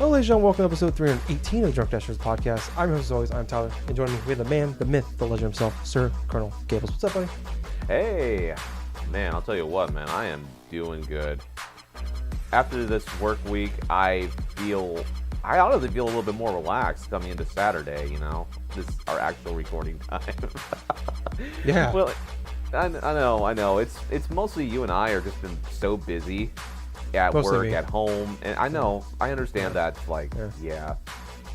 Hello, ladies and gentlemen. Welcome to episode 318 of the Drunk Dashers podcast. I'm your host, as always. I'm Tyler. And joining me, we have the man, the myth, the legend himself, Sir Colonel Gables. What's up, buddy? Hey, man, I'll tell you what, man. I am doing good. After this work week, I honestly feel a little bit more relaxed coming into Saturday, you know? This is our actual recording time. Yeah. Well, I know. It's mostly you and I are just been so busy at Mostly work, me. at home, and I understand that, like,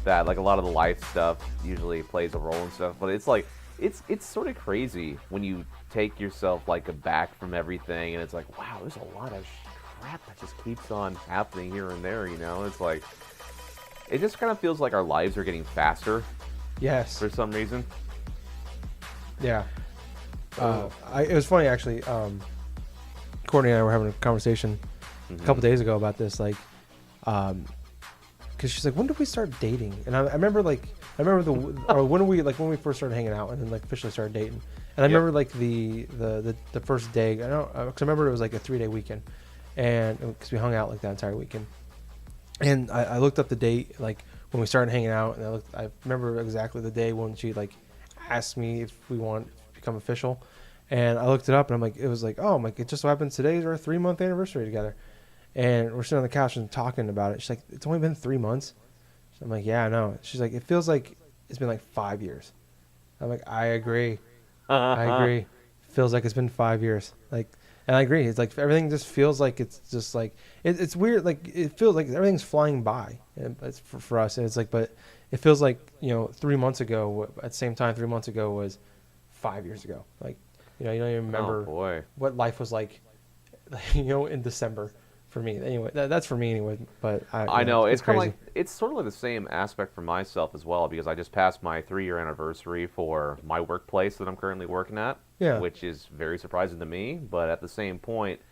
that, like, a lot of the life stuff usually plays a role and stuff, but it's like, it's sort of crazy when you take yourself, like, aback from everything, and it's like, wow, there's a lot of crap that just keeps on happening here and there, you know? It's like, it just kind of feels like our lives are getting faster. Yes. For some reason. Yeah. It was funny, actually. Courtney and I were having a conversation a couple days ago about this, like, because she's like, when did we start dating? And I remember when we first started hanging out and then, like, officially started dating. And I remember, like, the first day, I don't, because I remember it was like a 3-day weekend, and because we hung out like that entire weekend. And I looked up the date, like, when we started hanging out, and I remember exactly the day when she, like, asked me if we want to become official. And I looked it up, and it was like, oh, it just so happens today's our 3-month anniversary together. And we're sitting on the couch and talking about it. She's like, it's only been 3 months. I'm like, yeah, I know. She's like, it feels like it's been like 5 years. I'm like, I agree. I agree. Feels like it's been 5 years. Like, and I agree. It's like everything just feels like it's just like it's weird. Like, it feels like everything's flying by. And it's for us. And it's like, but it feels like, 3 months ago. At the same time, 3 months ago was 5 years ago. Like, you don't even remember what life was like, in December. For me, anyway, that's for me anyway. But I know it's kind of crazy. like, it's sort of like the same aspect for myself as well, because I just passed my 3-year anniversary for my workplace that I'm currently working at. Yeah. Which is very surprising to me, but at the same point,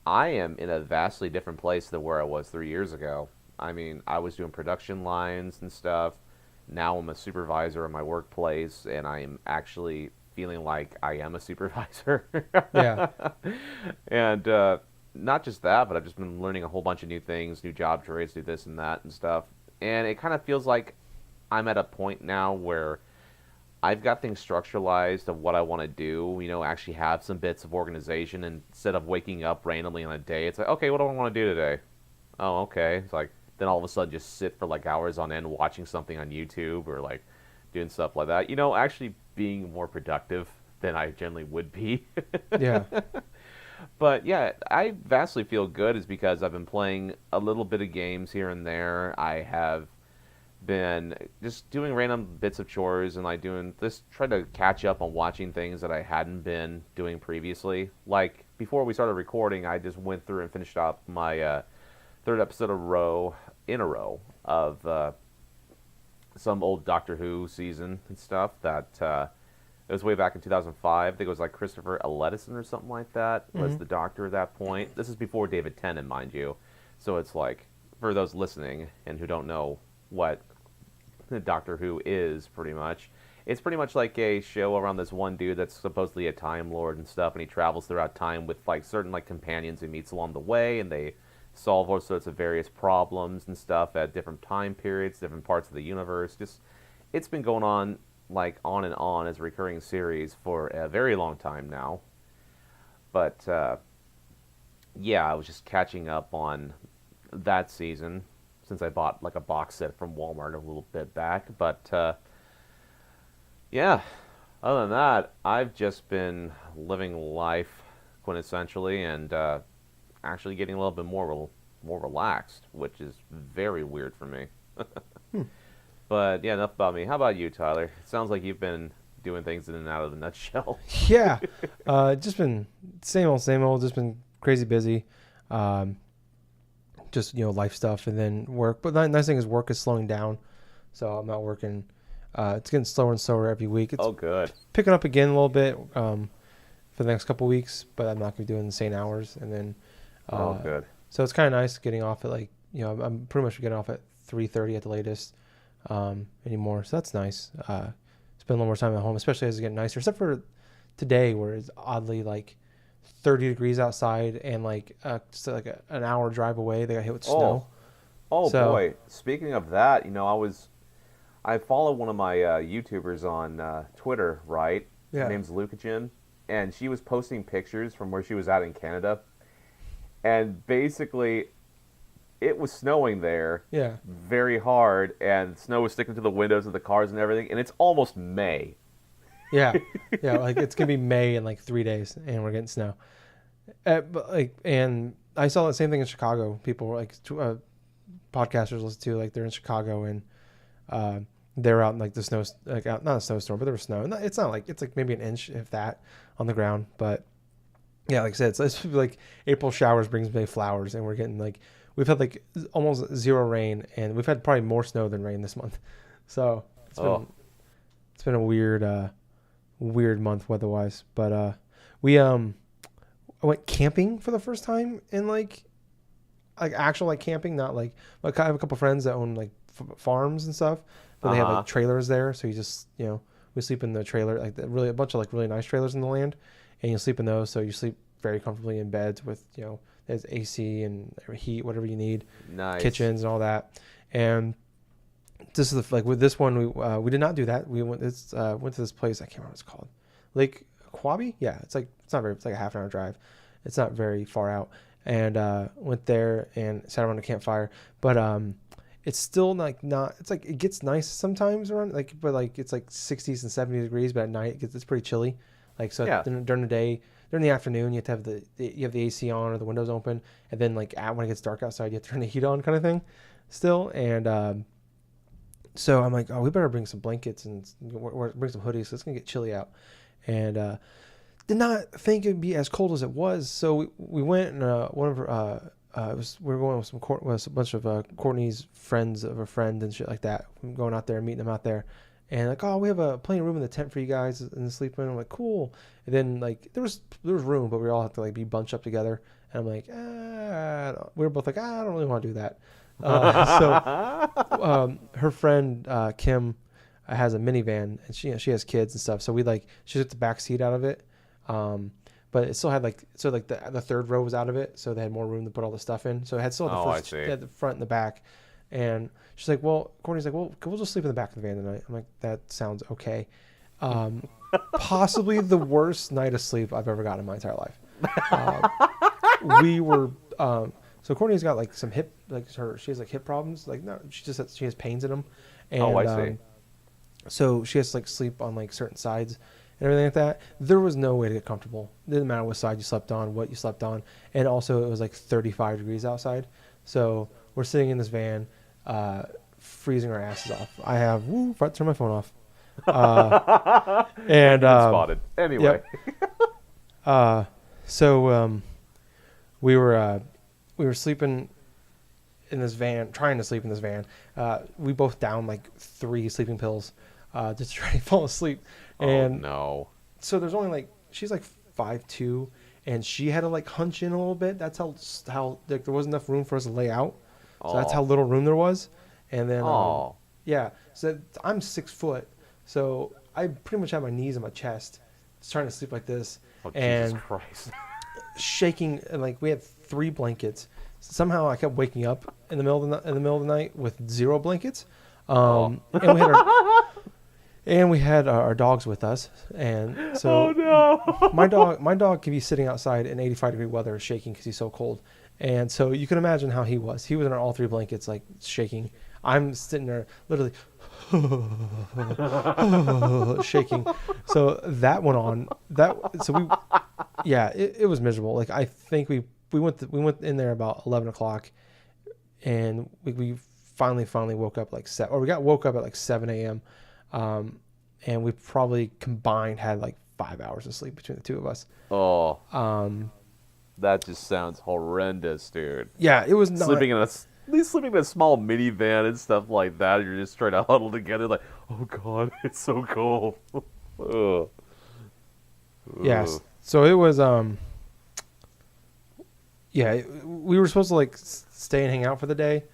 I am in a vastly different place than where I was 3 years ago. I mean, I was doing production lines and stuff. Now I'm a supervisor in my workplace, and I am actually feeling like I am a supervisor. Yeah. And not just that, but I've just been learning a whole bunch of new things, new job trades, do this and that and stuff. And it kind of feels like I'm at a point now where I've got things structuralized of what I want to do, actually have some bits of organization, and instead of waking up randomly on a day, it's like, okay, what do I want to do today? Oh, okay. It's like, then all of a sudden just sit for like hours on end watching something on YouTube or like doing stuff like that. Actually being more productive than I generally would be. Yeah. But yeah, I vastly feel good is because I've been playing a little bit of games here and there. I have been just doing random bits of chores and like doing this, trying to catch up on watching things that I hadn't been doing previously. Like before we started recording, I just went through and finished up my third episode in a row of some old Doctor Who season and stuff that it was way back in 2005. I think it was like Christopher Eccleston or something like that was the Doctor at that point. This is before David Tennant, mind you. So it's like, for those listening and who don't know what the Doctor Who is, pretty much, it's pretty much like a show around this one dude that's supposedly a Time Lord and stuff, and he travels throughout time with like certain like companions he meets along the way, and they solve all sorts of various problems and stuff at different time periods, different parts of the universe. Just, it's been going on like on and on as a recurring series for a very long time now. But yeah, I was just catching up on that season since I bought like a box set from Walmart a little bit back. But yeah, other than that, I've just been living life quintessentially and actually getting a little bit more relaxed, which is very weird for me. But yeah, enough about me. How about you, Tyler? It sounds like you've been doing things in and out of the nutshell. Yeah. Just been same old. Just been crazy busy. Just, life stuff and then work. But the nice thing is work is slowing down. So I'm not working. It's getting slower and slower every week. It's good. Picking up again a little bit for the next couple weeks, but I'm not going to be doing the same hours. And then, good. So it's kind of nice getting off at I'm pretty much getting off at 3:30 at the latest. Anymore, so that's nice. Spend a little more time at home, especially as it gets nicer, except for today where it's oddly like 30 degrees outside and like just like an hour drive away they got hit with snow. Oh So boy, speaking of that, I follow one of my YouTubers on Twitter, right? Her yeah, name's Lucagen, and she was posting pictures from where she was at in Canada, and basically it was snowing there yeah, very hard, and snow was sticking to the windows of the cars and everything, and it's almost May. yeah, yeah. Like it's gonna be May in like 3 days, and we're getting snow. But like, and I saw the same thing in Chicago. People were like podcasters listen to like they're in Chicago and uh, they're out in like the snow, like out, not a snowstorm, but there was snow. And it's not like it's like maybe an inch if that on the ground, but yeah, like I said, it's like April showers brings May flowers, and we're getting like we've had like almost zero rain, and we've had probably more snow than rain this month. So Oh, it's been a weird month weather-wise. But we I went camping for the first time in like actual like camping, not like I have a couple friends that own like farms and stuff, but they have uh-huh. like trailers there. So you just we sleep in the trailer, like really a bunch of like really nice trailers in the land, and you sleep in those. So you sleep very comfortably in beds with there's AC and heat, whatever you need, Nice. kitchens and all that. And this is like with this one we did not do that. We went to this place, I can't remember what it's called, Lake Quabi. Yeah, it's not very, it's like a half an hour drive. It's not very far out, and went there and sat around a campfire. But it's still like not. It's like it gets nice sometimes around but like it's like 60s and 70 degrees. But at night it's pretty chilly. Like so Yeah. during the day, during the afternoon, you have to have you have the AC on or the windows open, and then like when it gets dark outside, you have to turn the heat on, kind of thing. Still, and so I'm like, oh, we better bring some blankets and bring some hoodies. So it's gonna get chilly out, and did not think it'd be as cold as it was. So we went and one of her, we were going with with a bunch of Courtney's friends of a friend and shit like that. I'm going out there and meeting them out there, and like, oh, we have plenty of room in the tent for you guys and sleep in. I'm like, cool. And then like there was room, but we all have to like be bunched up together. And I'm like, we were both like, I don't really want to do that. Her friend Kim has a minivan, and she has kids and stuff. So she took the back seat out of it, but it still had the third row was out of it, so they had more room to put all the stuff in. So it had still Oh, I it see. had the front and the back, and she's like, well, Courtney's like, well, we'll just sleep in the back of the van tonight. I'm like, that sounds okay. Um, Possibly the worst night of sleep I've ever gotten in my entire life. Uh, we were so Courtney's got like some hip she has like hip problems, like no, she has pains in them, Oh, and I see. so she has to like sleep on like certain sides and everything like that. There was no way to get comfortable. It didn't matter what side you slept on, what you slept on, and also it was like 35 degrees outside. So we're sitting in this van, freezing our asses off. I have forgot to turn my phone off, and Good spotted. Anyway. yep. Uh, so we were sleeping in this van, trying to sleep in this van. We both downed like 3 sleeping pills just to try to fall asleep. Oh And no. so there's only like she's like 5'2", and she had to like hunch in a little bit. That's how like there wasn't enough room for us to lay out. So that's how Oh. little room there was. And then Oh. yeah, so I'm 6 foot, so I pretty much have my knees in my chest, just trying to sleep like this, Oh, Jesus and Christ. shaking. And like we had 3 blankets. Somehow I kept waking up in the middle of the night with 0 blankets. Oh. And we had our dogs with us, and so Oh no. my dog could be sitting outside in 85-degree weather shaking because he's so cold. And so you can imagine how he was. He was in all 3 blankets, like shaking. I'm sitting there literally shaking. So that went on. It was miserable. Like I think we went in there about 11 o'clock, and we finally woke up like woke up at like 7 a.m. And we probably combined had like 5 hours of sleep between the two of us. Oh, Um, that just sounds horrendous, dude. yeah, it was not. At least sleeping in a small minivan and stuff like that. You're just trying to huddle together, like, oh god, it's so cold. Ugh. Yes. Ugh. So it was. Yeah, we were supposed to like stay and hang out for the day,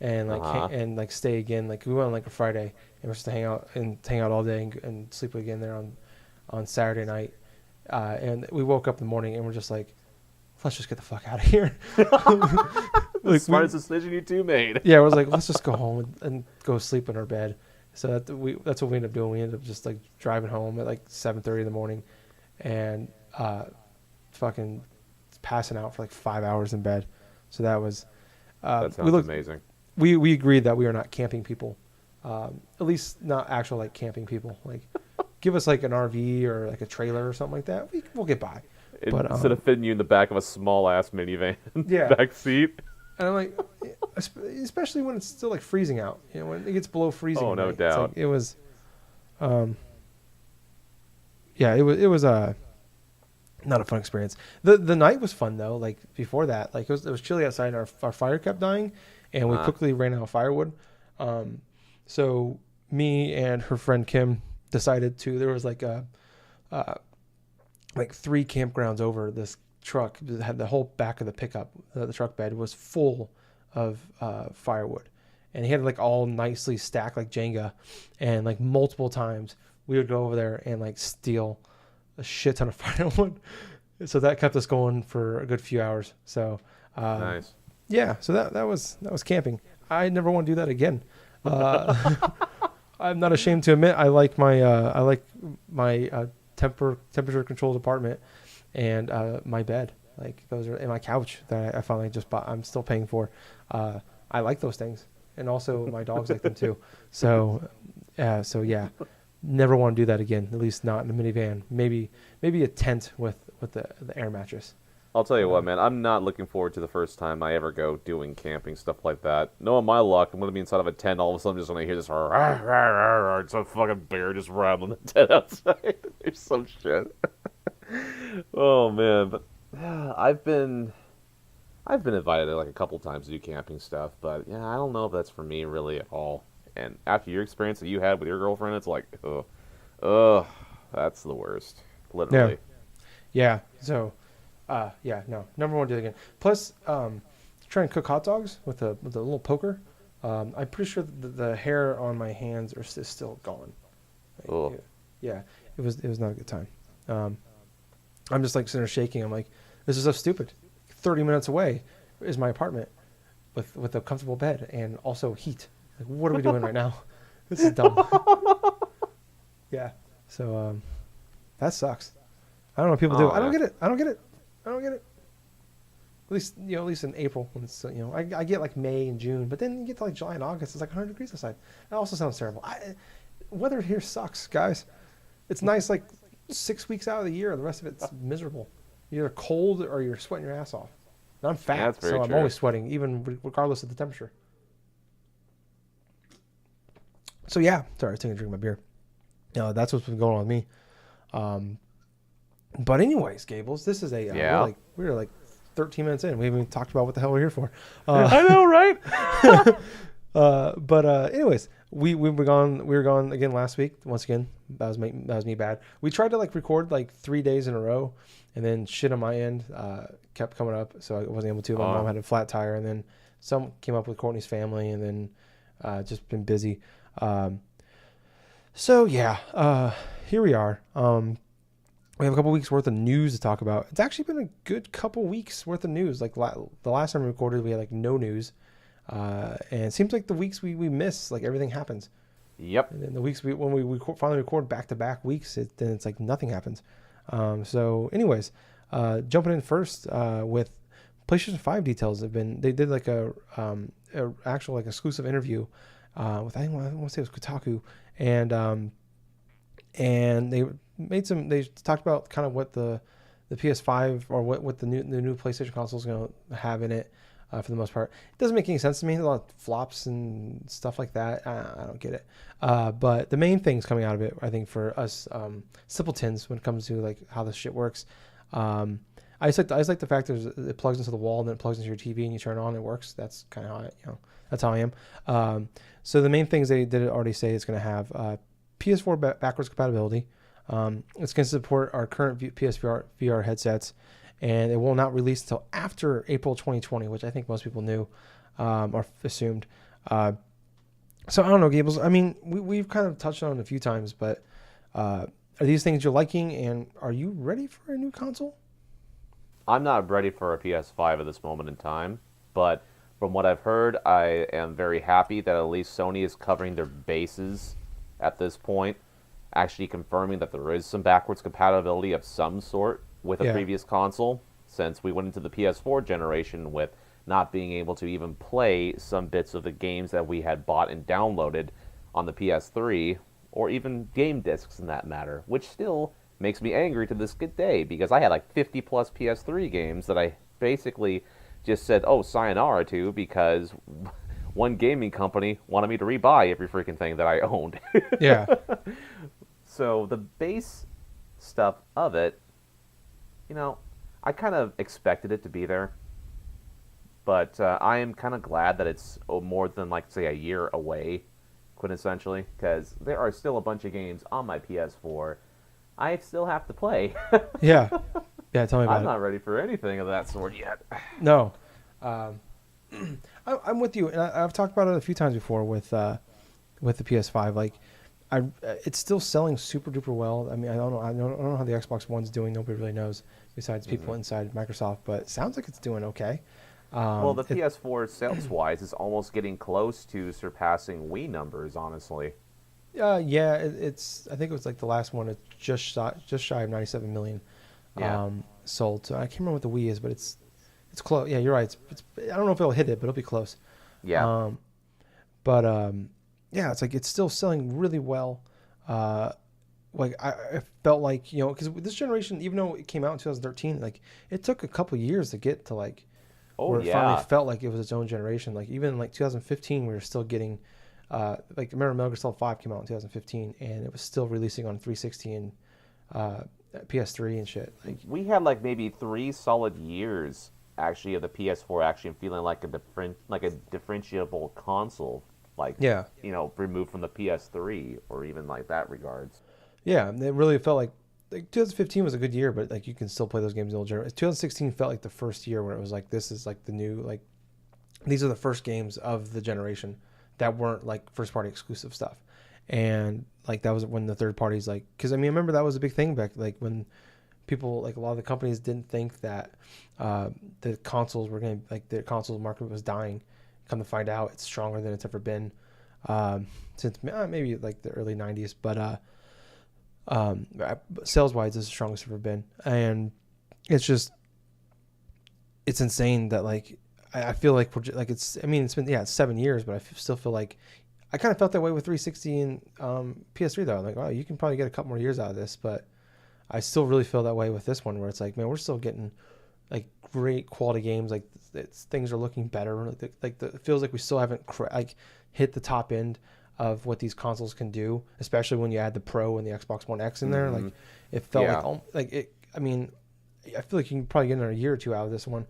and like and like stay again. Like we went on like a Friday, and we're supposed to hang out all day and sleep again there on Saturday night. And we woke up in the morning and we're just like, let's just get the fuck out of here. The smartest decision you two made. Yeah, I was like, let's just go home and go sleep in our bed. So that's what we ended up doing. We ended up just like driving home at like 7:30 in the morning, and fucking passing out for like 5 hours in bed. So that was. That sounds amazing. We agreed that we are not camping people, at least not actual like camping people. Like, give us like an RV or like a trailer or something like that. We'll get by. But, instead of fitting you in the back of a small ass minivan, yeah, back seat. And I'm like, especially when it's still like freezing out. You know, when it gets below freezing. Oh, no right? doubt. Like, it was, yeah, it was not a fun experience. The night was fun though. Like before that, like it was chilly outside, and our fire kept dying, and we quickly ran out of firewood. So me and her friend Kim decided to. There was like like 3 campgrounds over this truck that had the whole back of the pickup. The truck bed was full of firewood, and he had like all nicely stacked like Jenga, and like multiple times we would go over there and like steal a shit ton of firewood. So that kept us going for a good few hours. So nice. Yeah, so that was camping. I never want to do that again. I'm not ashamed to admit I like my temperature controlled apartment and my bed. Like those are, and my couch that I finally just bought. I'm still paying for. I like those things, and also my dogs like them too. So yeah, never want to do that again. At least not in a minivan. Maybe a tent with the air mattress. I'll tell you what, man. I'm not looking forward to the first time I ever go doing camping stuff like that. Knowing my luck, I'm gonna be inside of a tent. All of a sudden, I'm just gonna hear this. It's a fucking bear just rattling the tent outside. There's some shit. Oh man, but I've been invited like a couple times to do camping stuff, but yeah, I don't know if that's for me really at all. And after your experience that you had with your girlfriend, it's like, that's the worst, literally. Yeah. So. Yeah, no, never want to do it again. Plus, trying to cook hot dogs with a little poker. I'm pretty sure the hair on my hands is still gone. Like, yeah, it was not a good time. I'm just like sitting there shaking. I'm like, this is so stupid. 30 minutes away is my apartment with a comfortable bed and also heat. Like, what are we doing right now? This is dumb. Yeah, so that sucks. I don't know what people do. I don't get it. I don't get it. At least in April when it's I get like May and June, but then you get to like July and August, it's like 100 degrees outside. That also sounds terrible. Weather here sucks, guys. It's nice like 6 weeks out of the year. The rest of it's miserable. You're either cold or you're sweating your ass off. And I'm fat, so I'm always sweating, even regardless of the temperature. So yeah, sorry, I was taking a drink of my beer. That's what's been going on with me. But anyways, Gables, this is we're like 13 minutes in. We haven't even talked about what the hell we're here for. I know, right? But anyways, we were gone again last week. Once again, that was me bad. We tried to like record like 3 days in a row, and then shit on my end kept coming up, so I wasn't able to. My mom had a flat tire, and then some came up with Courtney's family, and then just been busy. So yeah, here we are. We have a couple weeks worth of news to talk about. It's actually been a good couple weeks worth of news. Like the last time we recorded, we had like no news, and it seems like the weeks we miss, like everything happens. Yep. And then the weeks when we finally record back-to-back weeks, then it's like nothing happens. So, anyways, jumping in first with PlayStation 5 details. They did like a actual like exclusive interview with I want to say it was Kotaku, and they talked about kind of what the PS5 or what the new PlayStation console is going to have in it for the most part. It doesn't make any sense to me. A lot of flops and stuff like that. I don't get it. But the main things coming out of it, I think, for us simpletons when it comes to like how this shit works, I just like the fact that it plugs into the wall and then it plugs into your TV and you turn it on and it works. That's kind of how that's how I am. So the main things they did already say it's going to have PS4 backwards compatibility. It's going to support our current PSVR VR headsets, and it will not release until after April 2020, which I think most people knew or assumed. So I don't know, Gables. I mean, we've kind of touched on it a few times, but are these things you're liking, and are you ready for a new console? I'm not ready for a PS5 at this moment in time, but from what I've heard, I am very happy that at least Sony is covering their bases at this point, actually confirming that there is some backwards compatibility of some sort with a Yeah. previous console, since we went into the PS4 generation with not being able to even play some bits of the games that we had bought and downloaded on the PS3, or even game discs in that matter, which still makes me angry to this good day, because I had like 50 plus PS3 games that I basically just said, oh, sayonara to, because one gaming company wanted me to rebuy every freaking thing that I owned. Yeah. So the base stuff of it, I kind of expected it to be there. But I am kind of glad that it's more than, like, say, a year away, quintessentially, because there are still a bunch of games on my PS4 I still have to play. Yeah. Yeah, tell me about I'm it. not ready for anything of that sort yet. No. I'm with you, and I've talked about it a few times before with the PS5. Like, it's still selling super duper well. I mean, I don't know how the Xbox One's doing. Nobody really knows besides people inside Microsoft. But it sounds like it's doing okay. Well, the PS4 sales-wise is almost getting close to surpassing Wii numbers, honestly. Yeah, it's. I think it was like the last one. It's just shy of 97 million sold. So I can't remember what the Wii is, but it's close. Yeah, you're right. It's I don't know if it'll hit it, but it'll be close. Yeah. Yeah, it's like it's still selling really well. Like I felt like because this generation, even though it came out in 2013, like it took a couple years to get to like where it finally felt like it was its own generation. Like even in like 2015, we were still getting. Like remember Metal Gear Solid 5 came out in 2015 and it was still releasing on 360 and PS3 and shit. Like we had like maybe 3 solid years actually of the PS4 actually feeling like a differentiable console, like removed from the PS3 or even like that regards. Yeah, it really felt like 2015 was a good year, but like you can still play those games in the old generation. 2016 felt like the first year where it was like this is like the new like these are the first games of the generation that weren't like first party exclusive stuff. And like that was when the third parties like because I mean I remember that was a big thing back like when people like a lot of the companies didn't think that the consoles were going to like the console market was dying. Come to find out it's stronger than it's ever been since maybe like the early 90s, but sales wise it's the strongest it's ever been. And it's insane that like I feel like we're like it's been it's 7 years, but I still feel like I kind of felt that way with 360 and PS3 though. I'm like, wow, you can probably get a couple more years out of this, but I still really feel that way with this one, where it's like, man, we're still getting like great quality games. Like things are looking better. It feels like we still haven't hit the top end of what these consoles can do, especially when you add the Pro and the Xbox One X in there. Like it felt like it. I mean, I feel like you can probably get another year or two out of this one.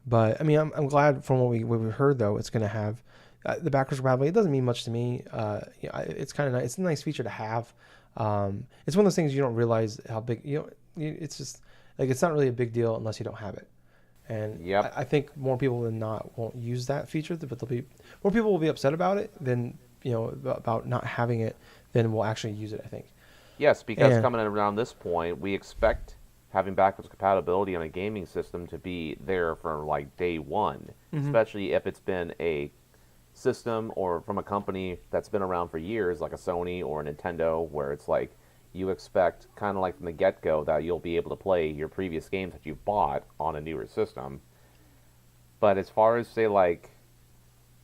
But I mean, I'm glad from what we heard though. It's going to have the backwards compatibility. It doesn't mean much to me. It's kind of nice. It's a nice feature to have. It's one of those things you don't realize how big. It's just like it's not really a big deal unless you don't have it. And I think more people than not won't use that feature, but more people will be upset about it than about not having it than will actually use it. I think. Yes, because coming around this point, we expect having backwards compatibility on a gaming system to be there from like day one, especially if it's been a system or from a company that's been around for years, like a Sony or a Nintendo, where it's like you expect kind of like from the get-go that you'll be able to play your previous games that you bought on a newer system. But as far as say like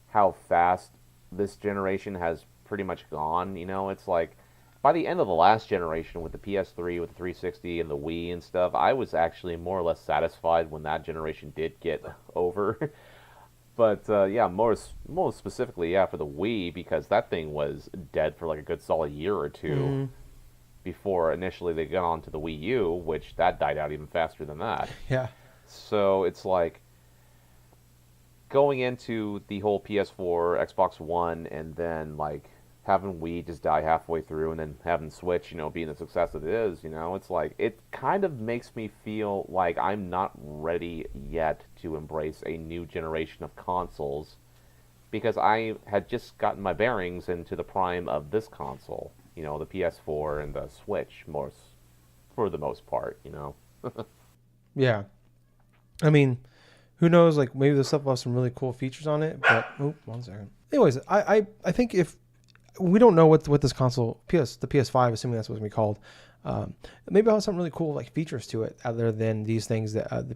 how fast this generation has pretty much gone, it's like by the end of the last generation with the PS3, with the 360, and the Wii and stuff, I was actually more or less satisfied when that generation did get over. But more specifically, for the Wii, because that thing was dead for like a good solid year or two before initially they got on to the Wii U, which that died out even faster than that. Yeah. So it's like going into the whole PS4, Xbox One, and then like having Wii just die halfway through, and then having Switch, being the success that it is, it's like, it kind of makes me feel like I'm not ready yet to embrace a new generation of consoles, because I had just gotten my bearings into the prime of this console, the PS4 and the Switch, for the most part, Yeah. I mean, who knows? Like maybe the stuff will have some really cool features on it. But one second. Anyways, I think if we don't know what this console the PS5, assuming that's what it's gonna be called, maybe I'll have some really cool like features to it other than these things that the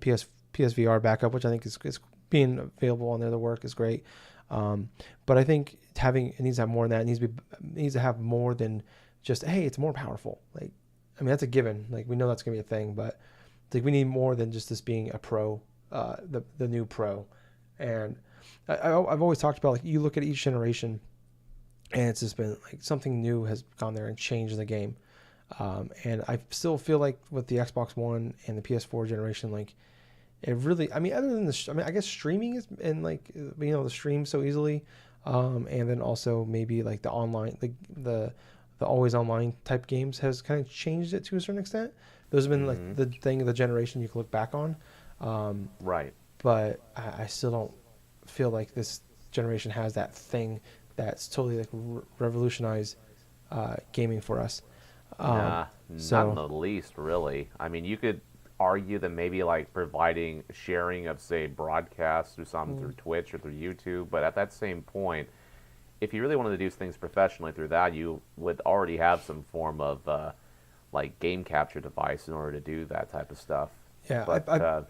PSVR backup, which I think is being available on there. The work is great. But I think it needs to have more than that. It needs to have more than just, hey, it's more powerful. Like, I mean, that's a given. Like, we know that's gonna be a thing, but like we need more than just this being a pro, the new pro. And I've always talked about, like, you look at each generation, and it's just been like something new has gone there and changed the game. And I still feel like with the Xbox One and the PS4 generation, like it really, I mean, other than I guess streaming is, and like, the stream so easily. And then also maybe like the online, the always online type games has kind of changed it to a certain extent. Those have been like the thing of the generation you can look back on. Right. But I still don't feel like this generation has that thing that's totally like revolutionized gaming for us. Not in the least, really. I mean, you could argue that maybe like providing sharing of, say, broadcasts or something through Twitch or through YouTube, but at that same point, if you really wanted to do things professionally through that, you would already have some form of like game capture device in order to do that type of stuff. Yeah, but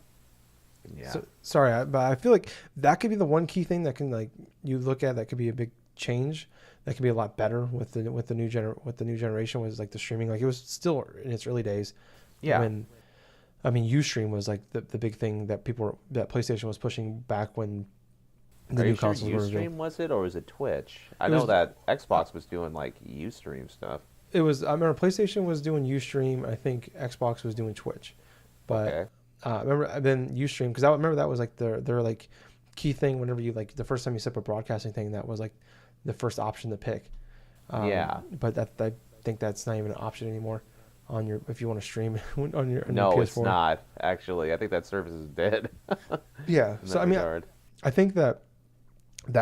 yeah. Sorry, but I feel like that could be the one key thing that can, like, you look at that could be a big change. That could be a lot better with the new generation, was like the streaming. Like, it was still in its early days. Yeah. I mean, Ustream was like the big thing that PlayStation was pushing back when the new consoles were revealed. Ustream was it, or was it Twitch? I know that Xbox was doing like Ustream stuff. It was. I remember PlayStation was doing Ustream. I think Xbox was doing Twitch, but. Okay. I remember then Ustream, because I remember that was like their like key thing. Whenever you, like, the first time you set up a broadcasting thing, that was like the first option to pick. Yeah. But I think that's not even an option anymore on your, if you want to stream on your no, PS4. It's not actually. I think that service is dead. Yeah. So I mean, I think that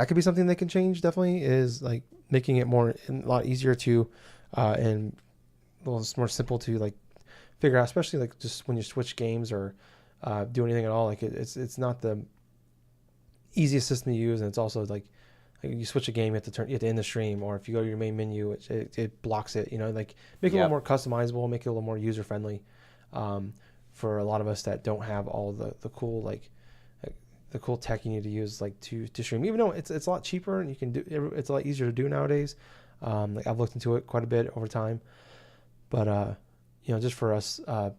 could be something they can change. Definitely is like making it a lot easier to, and a little more simple to like figure out, especially like just when you switch games or do anything at all. Like it's not the easiest system to use, and it's also like you switch a game, you have to end the stream, or if you go to your main menu, it blocks it. Like make it a little more customizable, make it a little more user friendly, for a lot of us that don't have all the cool the cool tech you need to use, like to stream. Even though it's a lot cheaper and you can do it's a lot easier to do nowadays. Like I've looked into it quite a bit over time, but just for us, that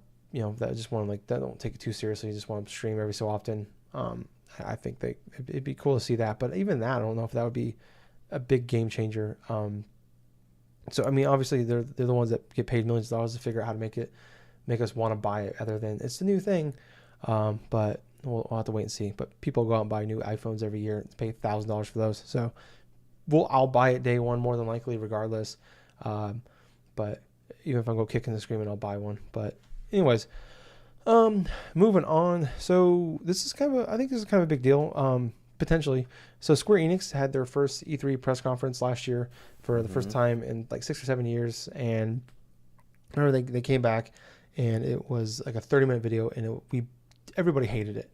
just want to, like, that don't take it too seriously. You just want to stream every so often. I think it'd be cool to see that, but even that, I don't know if that would be a big game changer. So I mean, obviously they're the ones that get paid millions of dollars to figure out how to make us want to buy it, other than it's the new thing. But we'll have to wait and see. But people go out and buy new iPhones every year and pay $1,000 for those. So I'll buy it day one more than likely, regardless. But even if I go kicking and screaming, I'll buy one. But anyways, moving on. So I think this is kind of a big deal, potentially. So Square Enix had their first E3 press conference last year for the first time in like 6 or 7 years. And I remember they came back, and it was like a 30-minute video, and everybody hated it.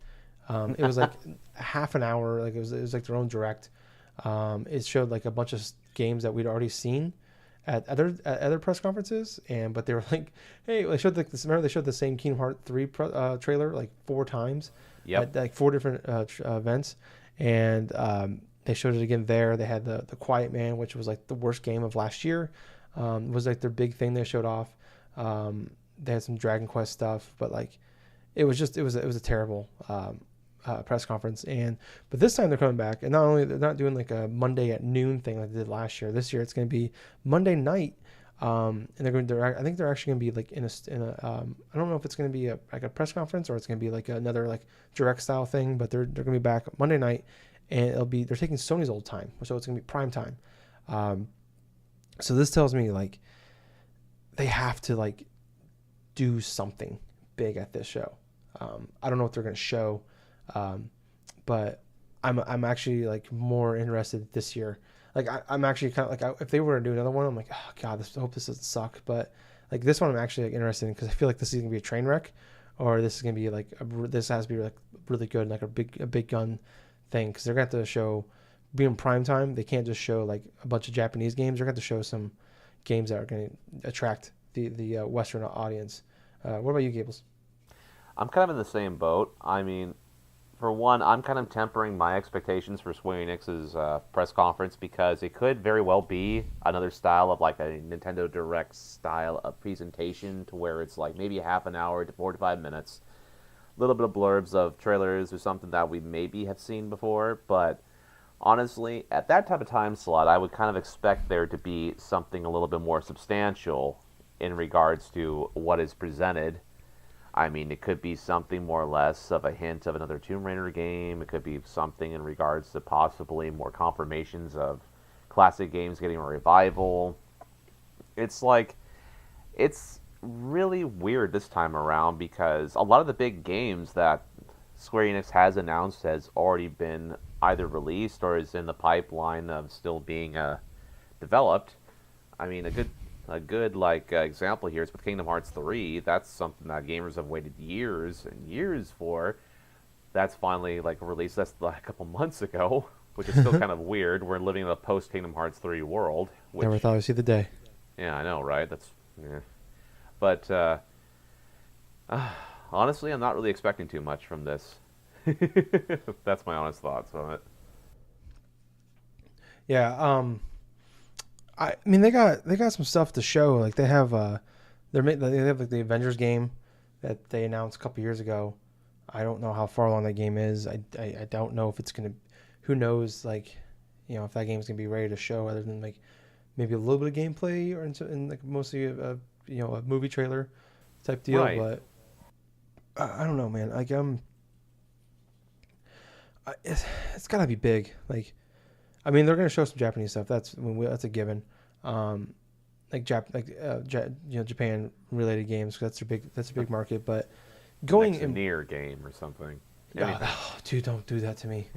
It was like half an hour. Like it was like their own direct. It showed like a bunch of games that we'd already seen at other press conferences, but they were like, hey, they showed remember they showed the same Kingdom Hearts 3 trailer like 4 times, at like 4 different events, and they showed it again there. They had the Quiet Man, which was like the worst game of last year, was like their big thing they showed off. They had some Dragon Quest stuff, but like it was a terrible press conference. But this time they're coming back, and not only they're not doing like a Monday at noon thing like they did last year. This year it's going to be Monday night, and I think they're actually going to be like in a I don't know if it's going to be like a press conference or it's going to be like another like direct style thing, but they're going to be back Monday night, and they're taking Sony's old time, so it's going to be prime time. So this tells me like they have to like do something big at this show. I don't know what they're going to show. But I'm actually like more interested this year. Like I'm actually kind of like, if they were to do another one, I'm like, oh god, I hope this doesn't suck. But like this one, I'm actually like interested in, because I feel like this is gonna be a train wreck. or this is gonna be like this has to be like really good, like a big gun thing, because they're gonna have to show, being prime time, they can't just show like a bunch of Japanese games. They're gonna have to show some games that are gonna attract the Western audience. What about you, Gables? I'm kind of in the same boat. I mean, for one, I'm kind of tempering my expectations for Square Enix's press conference, because it could very well be another style of like a Nintendo Direct style of presentation, to where it's like maybe half an hour to 45 minutes, a little bit of blurbs of trailers or something that we maybe have seen before. But honestly, at that type of time slot, I would kind of expect there to be something a little bit more substantial in regards to what is presented. I mean, it could be something more or less of a hint of another Tomb Raider game. It could be something in regards to possibly more confirmations of classic games getting a revival. It's like, it's really weird this time around, because a lot of the big games that Square Enix has announced has already been either released or is in the pipeline of still being developed. I mean, a good example here is with Kingdom Hearts 3. That's something that gamers have waited years and years for. That's finally like released. That's like a couple months ago, which is still kind of weird. We're living in a post Kingdom Hearts 3 world. Which, Never thought I'd see the day. Yeah, I know, right? That's yeah. But honestly, I'm not really expecting too much from this. That's my honest thoughts on it. Yeah. I mean, they got some stuff to show. Like they have they have like the Avengers game that they announced a couple years ago. I don't know how far along that game is. I don't know if it's gonna. Who knows? Like, you know, if that game's gonna be ready to show, other than like maybe a little bit of gameplay or in like mostly a movie trailer type deal. Right. But I don't know, man. Like it's gotta be big. Like, I mean, they're gonna show some Japanese stuff. That's a given. Japan related games. 'Cause that's a big market. But going in Nier game or something. Oh, dude, don't do that to me.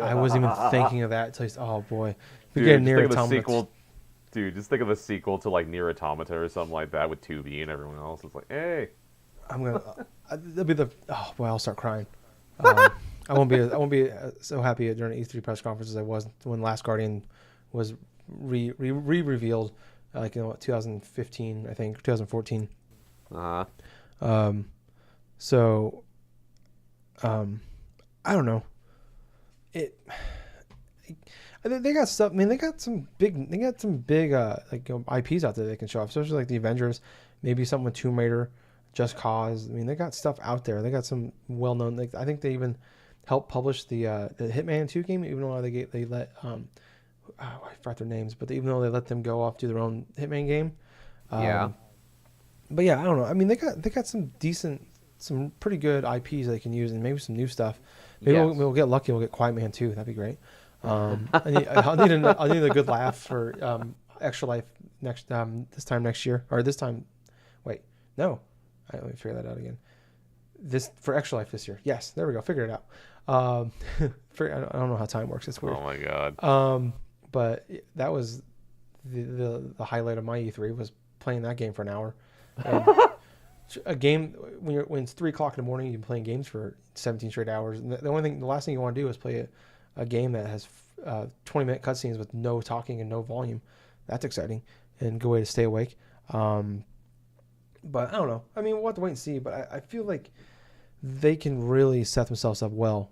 I wasn't even thinking of that until oh boy, we Dude, get just Nier think of the Automata. sequel. Dude, just think of a sequel to like Nier Automata or something like that with 2B and everyone else. It's like, hey, I'm gonna. That'll be the. Oh boy, I'll start crying. I won't be so happy during an E3 press conference as I was when Last Guardian was revealed, like 2015, I think 2014. So, I don't know. They got stuff. I mean, they got some big IPs out there they can show off, especially like the Avengers, maybe something with Tomb Raider, Just Cause. I mean, they got stuff out there. They got some well-known. Like, I think they even helped publish the Hitman 2 game, even though they let I forgot their names, but even though they let them go off do their own Hitman game. Yeah. But yeah, I don't know. I mean, they got some pretty good IPs they can use, and maybe some new stuff. Maybe we'll get lucky. We'll get Quiet Man 2. That'd be great. I'll need a good laugh for Extra Life this time next year, or this time. Wait, no, let me figure that out again. This for Extra Life this year. Yes, there we go. Figure it out. I don't know how time works. It's weird. Oh my god. But that was the highlight of my E3 was playing that game for an hour. And a game when it's 3:00 in the morning, you've been playing games for 17 straight hours. And the last thing you want to do is play a game that has 20-minute cutscenes with no talking and no volume. That's exciting, and good way to stay awake. But I don't know. I mean, we'll have to wait and see. But I feel like they can really set themselves up well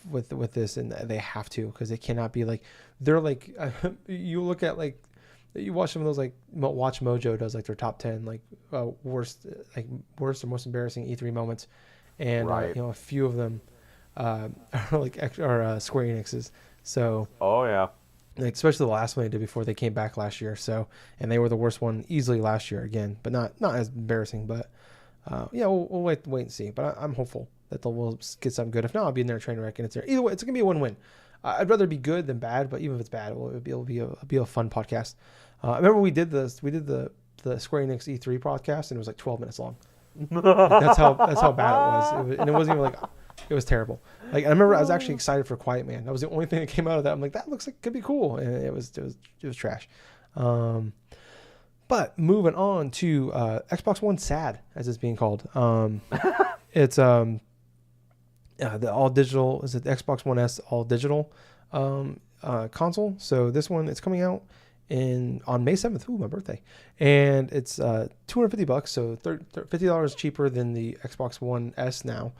with this, and they have to, because they cannot be like they're like you look at like you watch some of those, like Watch Mojo does like their top 10 like worst or most embarrassing E3 moments, and right. A few of them are Square Enix's. So oh yeah, like especially the last one they did before they came back last year. So, and they were the worst one easily last year again, but not as embarrassing. But we'll wait and see. But I'm hopeful that we'll get something good. If not, I'll be in there train wreck, and it's there. Either way, it's gonna be a win-win. I'd rather be good than bad, but even if it's bad, it'll be a fun podcast. I remember we did the Square Enix E3 podcast, and it was like 12 minutes long. That's how bad it was. And it wasn't even like, it was terrible. Like, I remember I was actually excited for Quiet Man. That was the only thing that came out of that. I'm like, that looks like it could be cool, and it was trash. But moving on to Xbox One SAD, as it's being called. It's the all digital. Is it the Xbox One S all digital console? So this one, it's coming out on May 7th. Ooh, my birthday, and it's $250. So $50 cheaper than the Xbox One S now.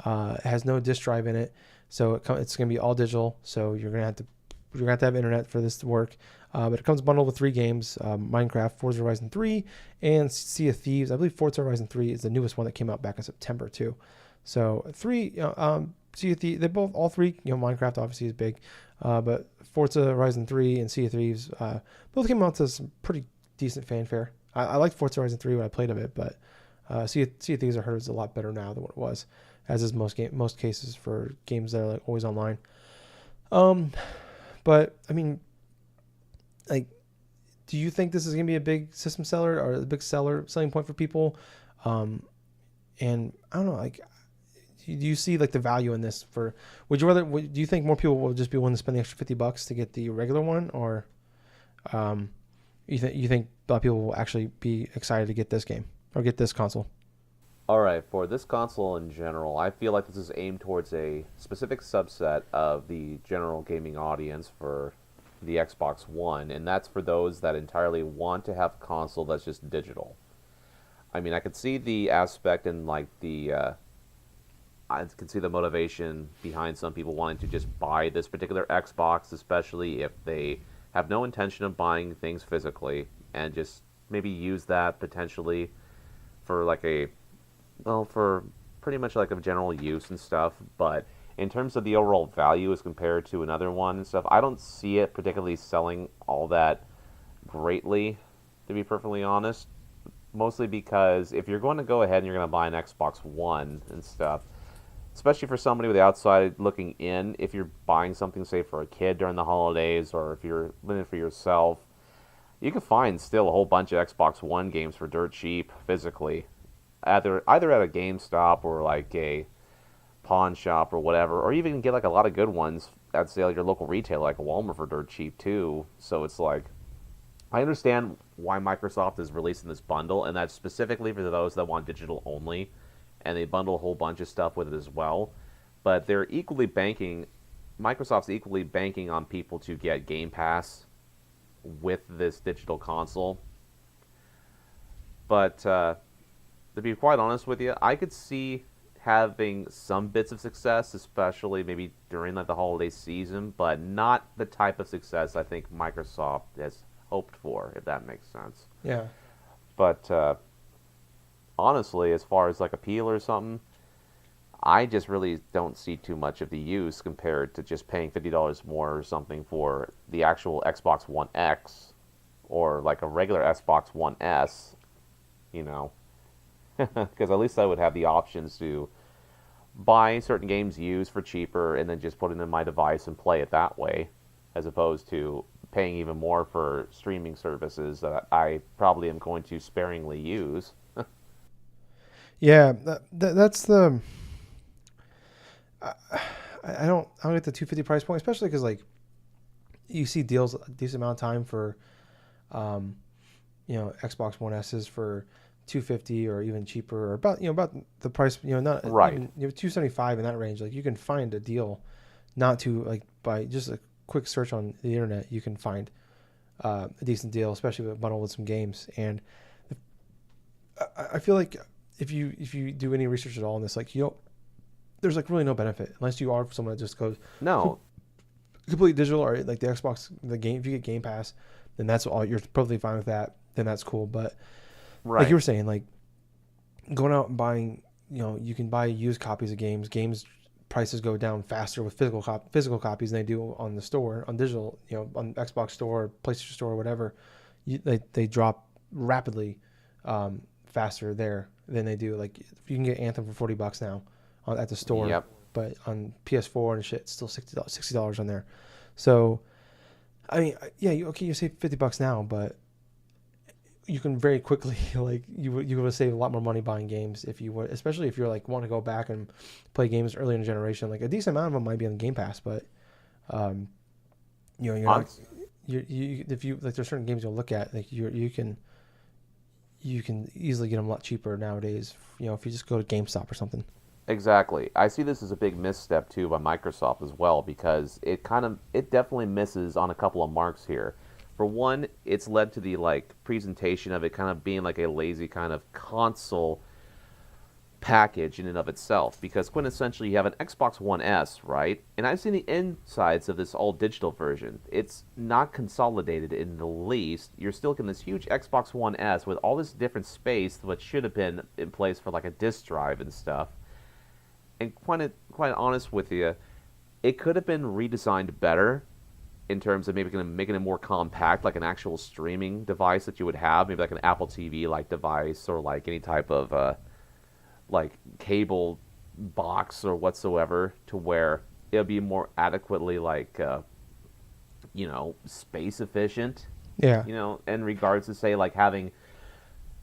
It has no disc drive in it, so it's going to be all digital. So you're gonna have to have internet for this to work. But it comes bundled with 3 games: Minecraft, Forza Horizon 3, and Sea of Thieves. I believe Forza Horizon 3 is the newest one that came out back in September too. So 3, Sea of Thieves, all 3. Minecraft obviously is big, but Forza Horizon 3 and Sea of Thieves both came out to some pretty decent fanfare. I liked Forza Horizon 3 when I played of it, but Sea of Thieves I heard is a lot better now than what it was, as is most cases for games that are like always online. But I mean, like, do you think this is gonna be a big system seller or a big selling point for people? And I don't know, like, do you see like the value in this? Do you think more people will just be willing to spend the extra $50 to get the regular one, or you think a lot of people will actually be excited to get this game or get this console? All right, for this console in general, I feel like this is aimed towards a specific subset of the general gaming audience for the Xbox One, and that's for those that entirely want to have a console that's just digital. I mean, I could see the aspect and like I can see the motivation behind some people wanting to just buy this particular Xbox, especially if they have no intention of buying things physically, and just maybe use that potentially for for pretty much like a general use and stuff. But in terms of the overall value as compared to another one and stuff, I don't see it particularly selling all that greatly, to be perfectly honest. Mostly because if you're going to go ahead and you're going to buy an Xbox One and stuff, especially for somebody with the outside looking in, if you're buying something, say, for a kid during the holidays, or if you're living for yourself, you can find still a whole bunch of Xbox One games for dirt cheap physically, either at a GameStop or like a pawn shop or whatever, or even get like a lot of good ones at, say, like your local retailer, like a Walmart, for dirt cheap too. So it's like, I understand why Microsoft is releasing this bundle, and that's specifically for those that want digital only, and they bundle a whole bunch of stuff with it as well. But Microsoft's equally banking on people to get Game Pass with this digital console. But to be quite honest with you, I could see having some bits of success, especially maybe during like the holiday season, but not the type of success I think Microsoft has hoped for, if that makes sense. Yeah. But honestly, as far as like appeal or something, I just really don't see too much of the use compared to just paying $50 more or something for the actual Xbox One X or like a regular Xbox One S, because at least I would have the options to buy certain games used for cheaper and then just put it in my device and play it that way, as opposed to paying even more for streaming services that I probably am going to sparingly use. Yeah, that's the. I don't get the 250 price point, especially because like you see deals a decent amount of time for, Xbox One S's for 250 or even cheaper, or about the price, not Right. even, 275 in that range. Like you can find a deal, not to like by just a quick search on the internet, you can find a decent deal, especially with a bundle with some games. And I feel like if you do any research at all on this, like there's like really no benefit unless you are someone that just goes No. completely digital, or like the Xbox, the game. If you get Game Pass, then that's all. You're perfectly fine with that. Then that's cool. But Right. like you were saying, like going out and buying, you can buy used copies of games. Games prices go down faster with physical copies than they do on the store, on digital. On Xbox Store, PlayStation Store, whatever. They drop rapidly faster there than they do. Like you can get Anthem for $40 now at the store. Yep. But on PS4 and shit, it's still $60 on there. So, I mean, yeah, you save $50 now, but you can very quickly like you will save a lot more money buying games if you would, especially if you're like want to go back and play games earlier in the generation. Like a decent amount of them might be on Game Pass, but you're not. If you like, there's certain games you'll look at, like you can easily get them a lot cheaper nowadays. If you just go to GameStop or something. Exactly. I see this as a big misstep too by Microsoft as well because it definitely misses on a couple of marks here. For one, it's led to the like presentation of it kind of being like a lazy kind of console package in and of itself because quintessentially you have an Xbox One S, right? And I've seen the insides of this all digital version. It's not consolidated in the least. You're still getting this huge Xbox One S with all this different space which should have been in place for like a disk drive and stuff. And quite honest with you, it could have been redesigned better in terms of maybe making it more compact, like an actual streaming device that you would have, maybe like an Apple TV like device or like any type of like cable box or whatsoever, to where it'll be more adequately like space efficient. Yeah. In regards to say like having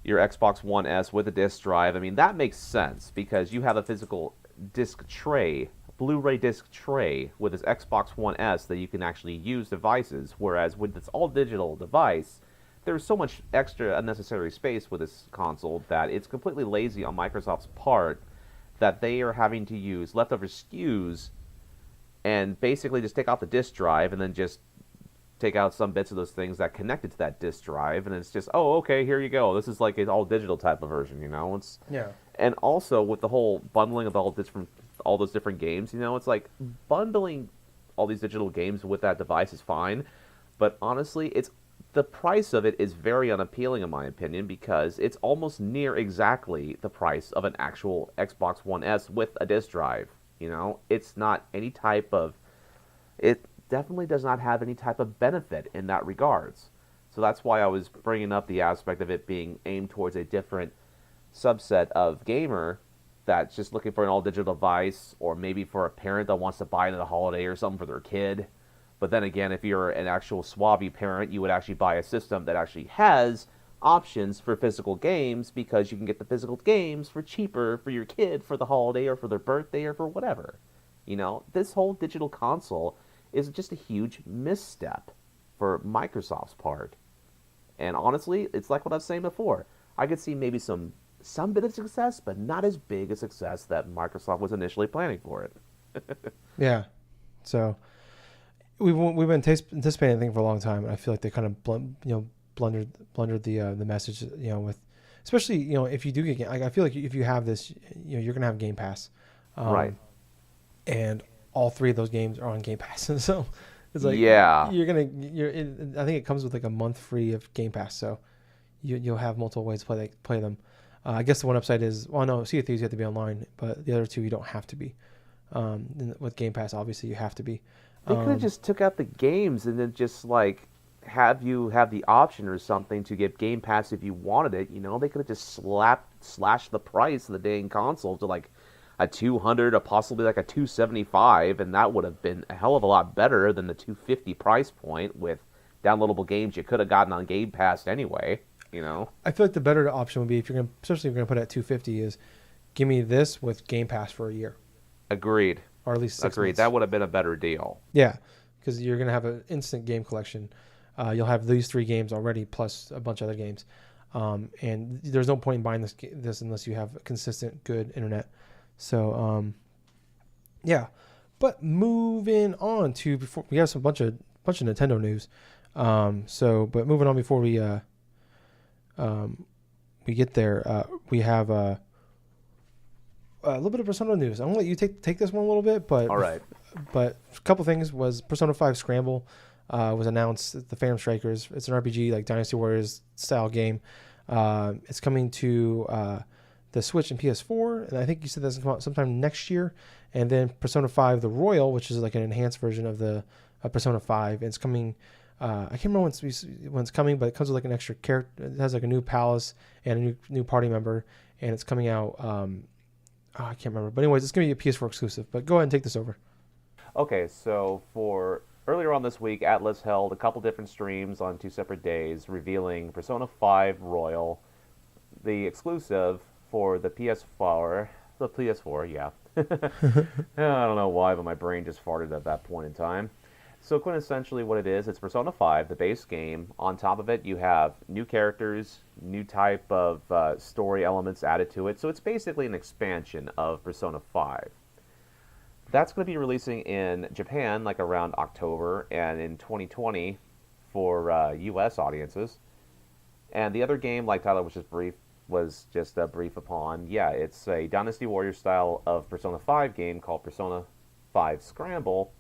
your Xbox One S with a disc drive. I mean, that makes sense because you have a physical disc tray, Blu-ray disc tray with this Xbox One S that you can actually use devices, whereas with this all-digital device, there's so much extra unnecessary space with this console that it's completely lazy on Microsoft's part that they are having to use leftover SKUs and basically just take out the disk drive and then just take out some bits of those things that connected to that disk drive, and it's just, oh, okay, here you go. This is like an all-digital type of version, It's Yeah. And also with the whole bundling of all those different games, it's like bundling all these digital games with that device is fine, but honestly, the price of it is very unappealing in my opinion because it's almost near exactly the price of an actual Xbox One S with a disc drive. It's not any type of it definitely does not have any type of benefit in that regards. So that's why I was bringing up the aspect of it being aimed towards a different subset of gamer that's just looking for an all-digital device, or maybe for a parent that wants to buy it at a holiday or something for their kid. But then again, if you're an actual swabby parent, you would actually buy a system that actually has options for physical games because you can get the physical games for cheaper for your kid for the holiday or for their birthday or for whatever. This whole digital console is just a huge misstep for Microsoft's part. And honestly, it's like what I was saying before. I could see maybe some bit of success, but not as big a success that Microsoft was initially planning for it. Yeah. So we've been anticipating anything for a long time, and I feel like they kind of blundered the message. With especially if you do get I feel like if you have this, you're gonna have Game Pass, Right? And all three of those games are on Game Pass, and so it's like yeah, I think it comes with like a month free of Game Pass, so you'll have multiple ways to play them. I guess the one upside is, well, no, Sea of Thieves you have to be online, but the other two you don't have to be. With Game Pass, obviously you have to be. They could have just took out the games and then just like have you have the option or something to get Game Pass if you wanted it. They could have just slashed the price of the dang console to like a 200 or possibly like a 275, and that would have been a hell of a lot better than the 250 price point with downloadable games you could have gotten on Game Pass anyway. I feel like the better option would be, especially if you're gonna put it at 250, is give me this with Game Pass for a year. Agreed. Or at least 6 Agreed. months. That would have been a better deal. Yeah, because you're gonna have an instant game collection. You'll have these 3 games already plus a bunch of other games, and there's no point in buying this unless you have consistent good internet. So yeah, but moving on to, before we have some bunch of Nintendo news. But moving on before we get there, we have a little bit of Persona news. I'm gonna let you take this one a little bit, but all right. But a couple things was Persona 5 Scramble was announced at the Phantom Strikers. It's an RPG like Dynasty Warriors style game. It's coming to the Switch and PS4, and I think you said that's going to come out sometime next year. And then Persona 5 The Royal, which is like an enhanced version of the Persona 5. And it's coming. I can't remember when it's coming, but it comes with like an extra character. It has like a new palace and a new party member, and it's coming out. I can't remember, but anyways, it's going to be a PS4 exclusive. But go ahead and take this over. Okay, so for earlier on this week, Atlas held a couple different streams on 2 separate days, revealing Persona 5 Royal, the exclusive for the PS4. The PS4, yeah. I don't know why, but my brain just farted at that point in time. So quintessentially what it is, it's Persona 5, the base game. On top of it, you have new characters, new type of story elements added to it. So it's basically an expansion of Persona 5. That's going to be releasing in Japan like around October and in 2020 for US audiences. And the other game, like Tyler was just brief upon. Yeah, it's a Dynasty Warrior style of Persona 5 game called Persona 5 Scramble,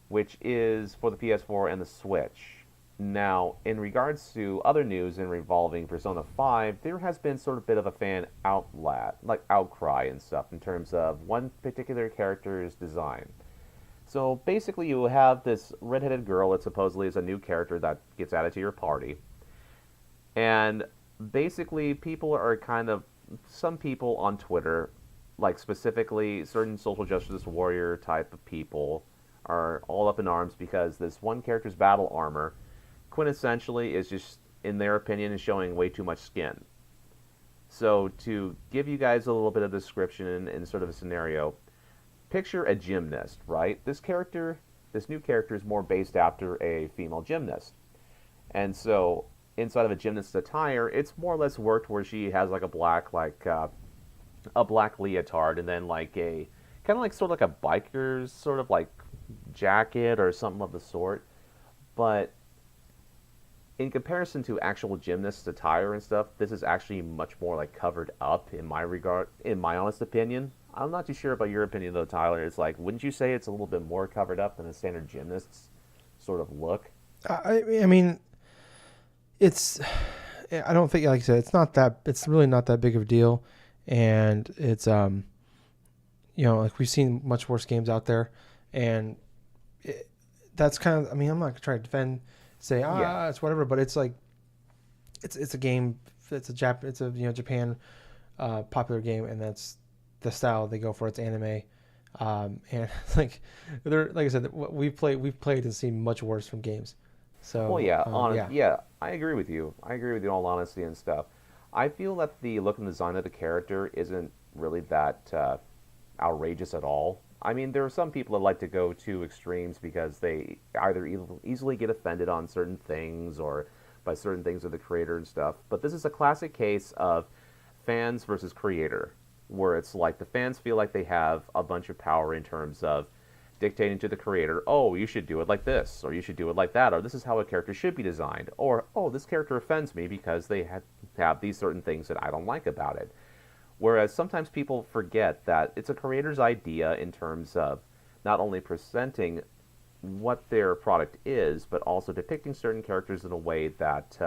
which is for the PS4 and the Switch. Now, in regards to other news in revolving Persona 5, there has been sort of a bit of a fan outcry and stuff in terms of one particular character's design. So basically, you have this redheaded girl that supposedly is a new character that gets added to your party. And basically, some people on Twitter, like specifically certain social justice warrior type of people, are all up in arms because this one character's battle armor quintessentially is just, in their opinion, is showing way too much skin. So to give you guys a little bit of description in sort of a scenario, picture a gymnast, right? This new character is more based after a female gymnast. And so inside of a gymnast's attire, it's more or less worked where she has like a black leotard and then like a kind of like sort of like a biker's sort of like jacket or something of the sort. But in comparison to actual gymnast attire and stuff, this is actually much more like covered up in my honest opinion. I'm not too sure about your opinion though, Tyler. It's like, wouldn't you say it's a little bit more covered up than a standard gymnast's sort of look? I mean, it's. I don't think, like I said, it's not that. It's really not that big of a deal, and it's like we've seen much worse games out there, and that's kind of. I mean, I'm not gonna try to defend, say Yeah. it's whatever, but it's like, it's a game. It's a Japan popular game, and that's the style they go for. It's anime, and like I said, we've played and seen much worse from games. Well, So yeah, yeah. yeah, I agree with you. I agree with you in all honesty and stuff. I feel that the look and design of the character isn't really that outrageous at all. I mean, there are some people that like to go to extremes because they either easily get offended on certain things or by certain things of the creator and stuff. But this is a classic case of fans versus creator, where it's like the fans feel like they have a bunch of power in terms of dictating to the creator, oh, you should do it like this, or you should do it like that, or this is how a character should be designed, or, oh, this character offends me because they have these certain things that I don't like about it. Whereas sometimes people forget that it's a creator's idea in terms of not only presenting what their product is, but also depicting certain characters in a way that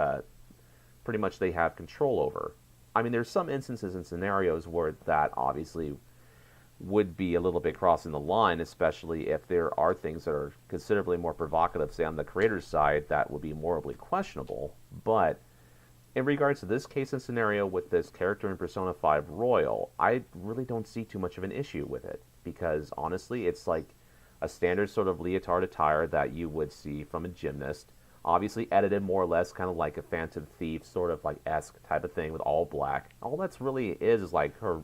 pretty much they have control over. I mean, there's some instances and scenarios where that obviously would be a little bit crossing the line, especially if there are things that are considerably more provocative, say on the creator's side, that would be morally questionable. But in regards to this case and scenario with this character in Persona 5 Royal, I really don't see too much of an issue with it, because honestly, it's like a standard sort of leotard attire that you would see from a gymnast, obviously edited more or less kind of like a Phantom Thief sort of like esque type of thing with all black. All that's really is like her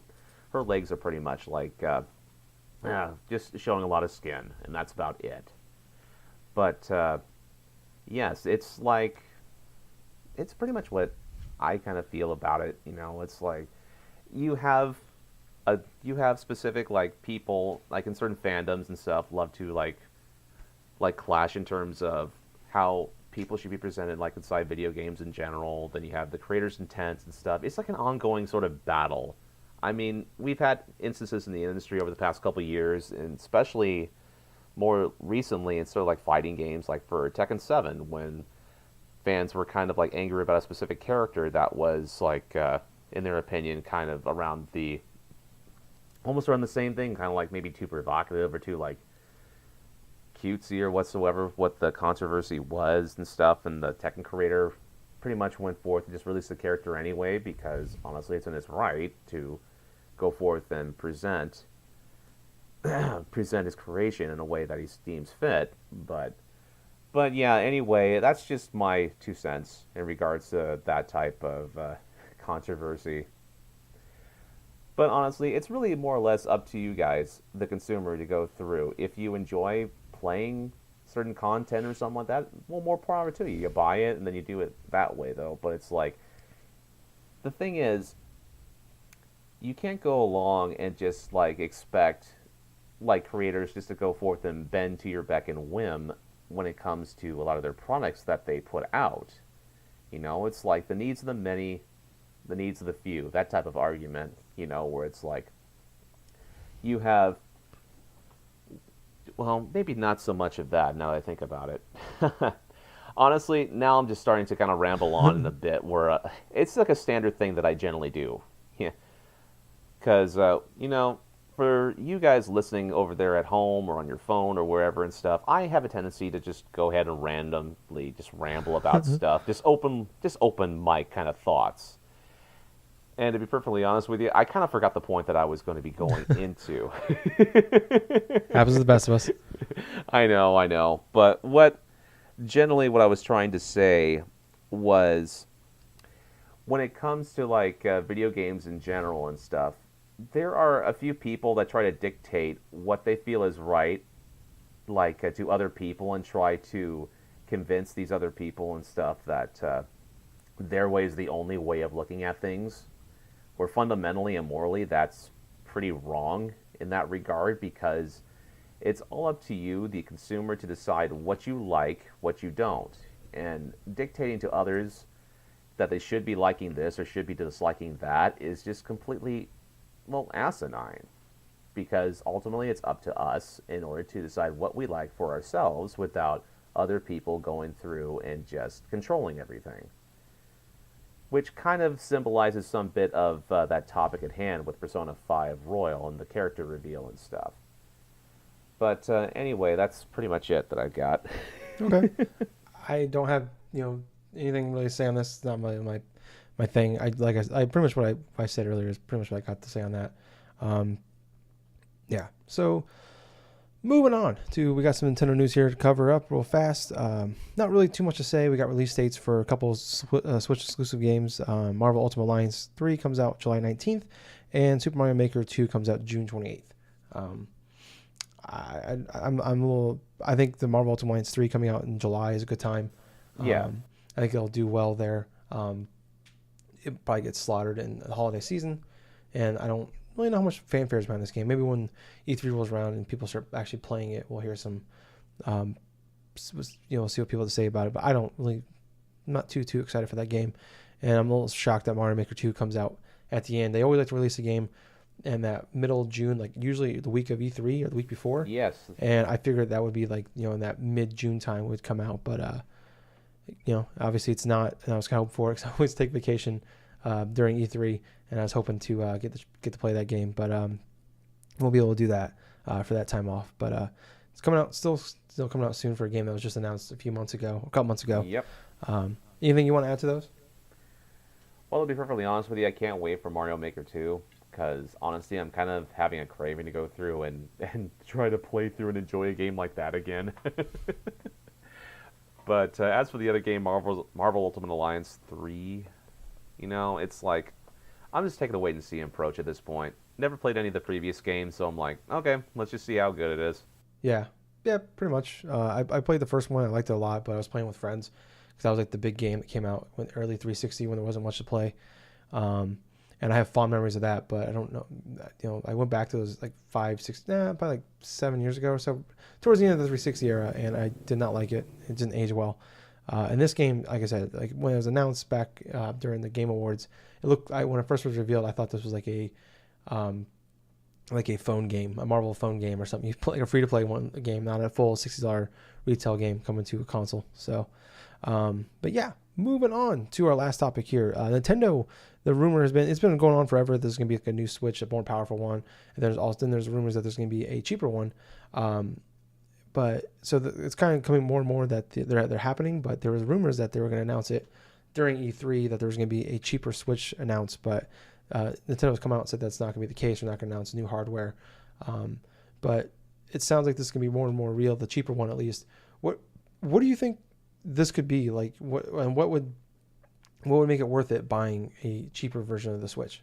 legs are pretty much like just showing a lot of skin, and that's about it. But yes, it's pretty much what I kind of feel about it. It's like you have you have specific like people like in certain fandoms and stuff love to like clash in terms of how people should be presented like inside video games in general. Then you have the creators' intents and stuff. It's like an ongoing sort of battle. I mean, we've had instances in the industry over the past couple of years, and especially more recently in sort of like fighting games, like for Tekken 7, when fans were kind of like angry about a specific character that was like, in their opinion, kind of almost around the same thing, kind of like maybe too provocative or too like cutesy or whatsoever, what the controversy was and stuff, and the Tekken creator pretty much went forth and just released the character anyway, because honestly it's in his right to go forth and present his creation in a way that he deems fit. But yeah, anyway, that's just my 2 cents in regards to that type of controversy. But honestly, it's really more or less up to you guys, the consumer, to go through. If you enjoy playing certain content or something like that, well, more power to you. You buy it and then you do it that way, though. But it's like, the thing is, you can't go along and just like expect like creators just to go forth and bend to your beck and whim when it comes to a lot of their products that they put out. It's like the needs of the many, the needs of the few, that type of argument, where it's like you have, well, maybe not so much of that now that I think about it. Honestly, now I'm just starting to kind of ramble on in a bit where it's like a standard thing that I generally do. Yeah. Because, for you guys listening over there at home or on your phone or wherever and stuff, I have a tendency to just go ahead and randomly just ramble about stuff, just open mic kind of thoughts. And to be perfectly honest with you, I kind of forgot the point that I was going to be going into. Happens to the best of us. I know. But what I was trying to say was, when it comes to like video games in general and stuff, there are a few people that try to dictate what they feel is right, like to other people, and try to convince these other people and stuff that their way is the only way of looking at things. Where fundamentally and morally, that's pretty wrong in that regard, because it's all up to you, the consumer, to decide what you like, what you don't. And dictating to others that they should be liking this or should be disliking that is just completely, well, asinine. Because ultimately it's up to us in order to decide what we like for ourselves without other people going through and just controlling everything. Which kind of symbolizes some bit of that topic at hand with Persona 5 Royal and the character reveal and stuff. But anyway, that's pretty much it that I've got. Okay. I don't have, anything really to say on this. It's not my thing. I pretty much what I said earlier is pretty much what I got to say on that. Yeah. So moving on to, we got some Nintendo news here to cover up real fast. Not really too much to say. We got release dates for a couple of Switch exclusive games. Marvel Ultimate Alliance 3 comes out July 19th, and Super Mario Maker 2 comes out June 28th. I'm a little. I think the Marvel Ultimate Alliance 3 coming out in July is a good time. Yeah. I think it'll do well there. It probably gets slaughtered in the holiday season, and I don't really know how much fanfare is behind this game. Maybe when E3 rolls around and people start actually playing it, we'll hear some, see what people have to say about it. But I'm not too excited for that game, and I'm a little shocked that Mario Maker 2 comes out at the end. They always like to release a game in that middle of June, like usually the week of E3 or the week before. Yes. And I figured that would be like, in that mid-June time would come out. But, obviously it's not. And I was kind of hoping for it because I always take vacation during E3. And I was hoping to get to play that game. But we'll be able to do that for that time off. But it's coming out, still coming out soon for a game that was just announced a couple months ago. Yep. Anything you want to add to those? Well, to be perfectly honest with you, I can't wait for Mario Maker 2. Because honestly, I'm kind of having a craving to go through and try to play through and enjoy a game like that again. But as for the other game, Marvel Ultimate Alliance 3, it's like, I'm just taking a wait and see approach at this point. Never played any of the previous games, so I'm like, okay, let's just see how good it is. Yeah, pretty much. I played the first one. I liked it a lot, but I was playing with friends because that was like the big game that came out when early 360 when there wasn't much to play. And I have fond memories of that, but I don't know. I went back to those like probably like 7 years ago or so, towards the end of the 360 era, and I did not like it. It didn't age well. And this game, like I said, like when it was announced back during the Game Awards, it looked. When it first was revealed, I thought this was like a phone game, a Marvel phone game or something. You play like a free to play game, not a full $60 retail game coming to a console. So, but yeah, moving on to our last topic here, Nintendo. The rumor it's been going on forever. There's going to be like a new Switch, a more powerful one, and there's rumors that there's going to be a cheaper one. But so it's kind of coming more and more that they're happening. But there was rumors that they were going to announce it during E3 that there was going to be a cheaper Switch announced. But Nintendo's come out and said that's not going to be the case. They're not going to announce new hardware. But it sounds like this is going to be more and more real. The cheaper one, at least. What do you think this could be like? What would make it worth it buying a cheaper version of the Switch?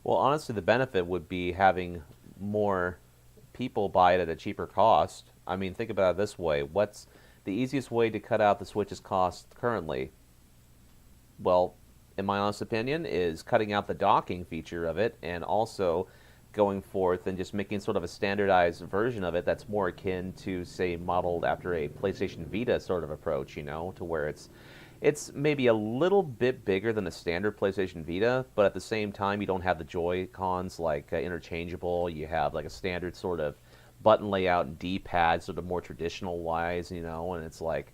Well, honestly, the benefit would be having more people buy it at a cheaper cost I mean, think about it this way. What's the easiest way to cut out the Switch's cost currently? Well, in my honest opinion, is cutting out the docking feature of it and also going forth and just making sort of a standardized version of it that's more akin to, say, modeled after a PlayStation Vita sort of approach, to where it's maybe a little bit bigger than a standard PlayStation Vita, but at the same time, you don't have the Joy-Cons like interchangeable. You have like a standard sort of button layout and D-pad, sort of more traditional wise, and it's like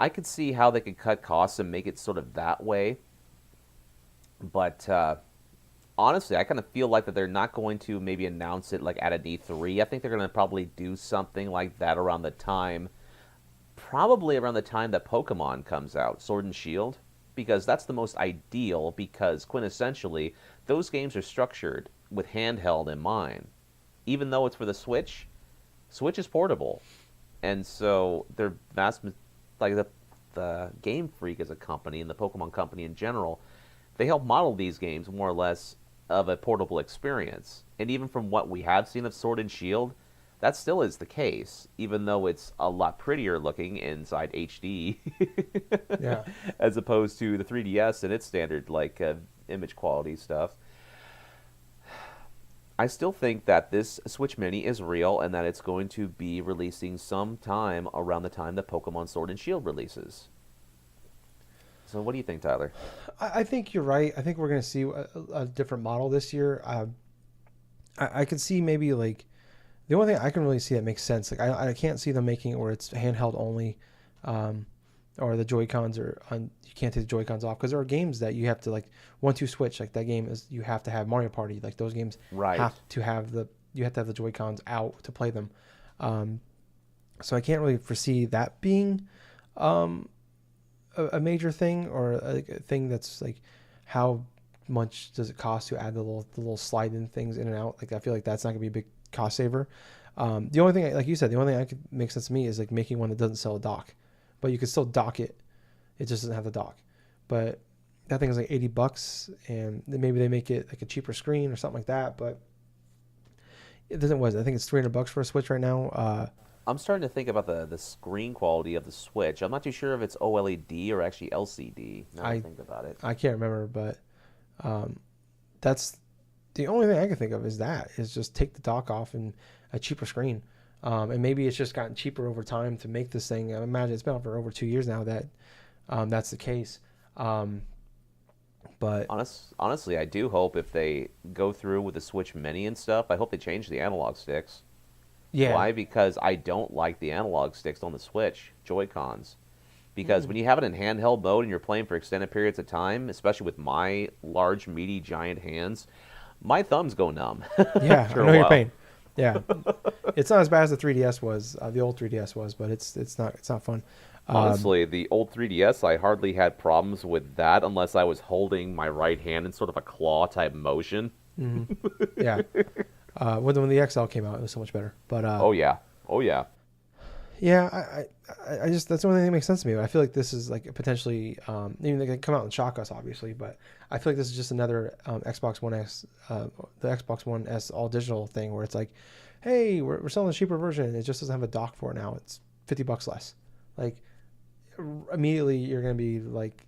I could see how they could cut costs and make it sort of that way. But honestly, I kind of feel like that they're not going to maybe announce it like at an E3. I think they're going to probably do something like that probably around the time that Pokemon comes out, Sword and Shield, because that's the most ideal, because quintessentially, those games are structured with handheld in mind. Even though it's for the Switch, Switch is portable. And so they're like the Game Freak as a company and the Pokemon company in general, they help model these games more or less of a portable experience. And even from what we have seen of Sword and Shield, that still is the case, even though it's a lot prettier looking inside HD, Yeah. as opposed to the 3DS and its standard like image quality stuff. I still think that this Switch Mini is real and that it's going to be releasing sometime around the time that Pokemon Sword and Shield releases. So what do you think, Tyler? I think you're right. I think we're going to see a different model this year. I could see maybe like the only thing I can really see that makes sense. Like I can't see them making it where it's handheld only, or the Joy-Cons are you can't take the Joy-Cons off, because there are games that you have to like 1-2 switch. Like that game is you have to have Mario Party. Like those games have to have the Joy-Cons out to play them. So I can't really foresee that being a major thing, or a thing that's like how much does it cost to add the little slide in things in and out. Like I feel like that's not gonna be a big cost saver. The only thing, like you said, the only thing that could make sense to me is like making one that doesn't sell a dock, but you could still dock it. It just doesn't have the dock. But that thing is like $80, and then maybe they make it like a cheaper screen or something like that. But it doesn't. I think it's $300 for a Switch right now. I'm starting to think about the screen quality of the Switch. I'm not too sure if it's OLED or actually LCD. Now I think about it. I can't remember, but that's the only thing I can think of is just take the dock off and a cheaper screen. And maybe it's just gotten cheaper over time to make this thing. I imagine it's been out for over 2 years now that that's the case. But honestly, I do hope if they go through with the Switch Mini and stuff, I hope they change the analog sticks. Yeah. Why? Because I don't like the analog sticks on the Switch Joy-Cons. Because when you have it in handheld mode and you're playing for extended periods of time, especially with my large, meaty, giant hands, my thumbs go numb. Yeah, I know your pain. Yeah, it's not as bad as the 3DS was, the old 3DS was, but it's not fun. Honestly, the old 3DS, I hardly had problems with that unless I was holding my right hand in sort of a claw type motion. Mm-hmm. Yeah. When the XL came out, it was so much better. But oh yeah. Yeah, I just, that's the only thing that makes sense to me. But I feel like this is like potentially, even they can come out and shock us, obviously, but I feel like this is just another Xbox One S, the Xbox One S all digital thing where it's like, hey, we're selling a cheaper version. It just doesn't have a dock for it now. It's $50 less. Like immediately you're gonna be like,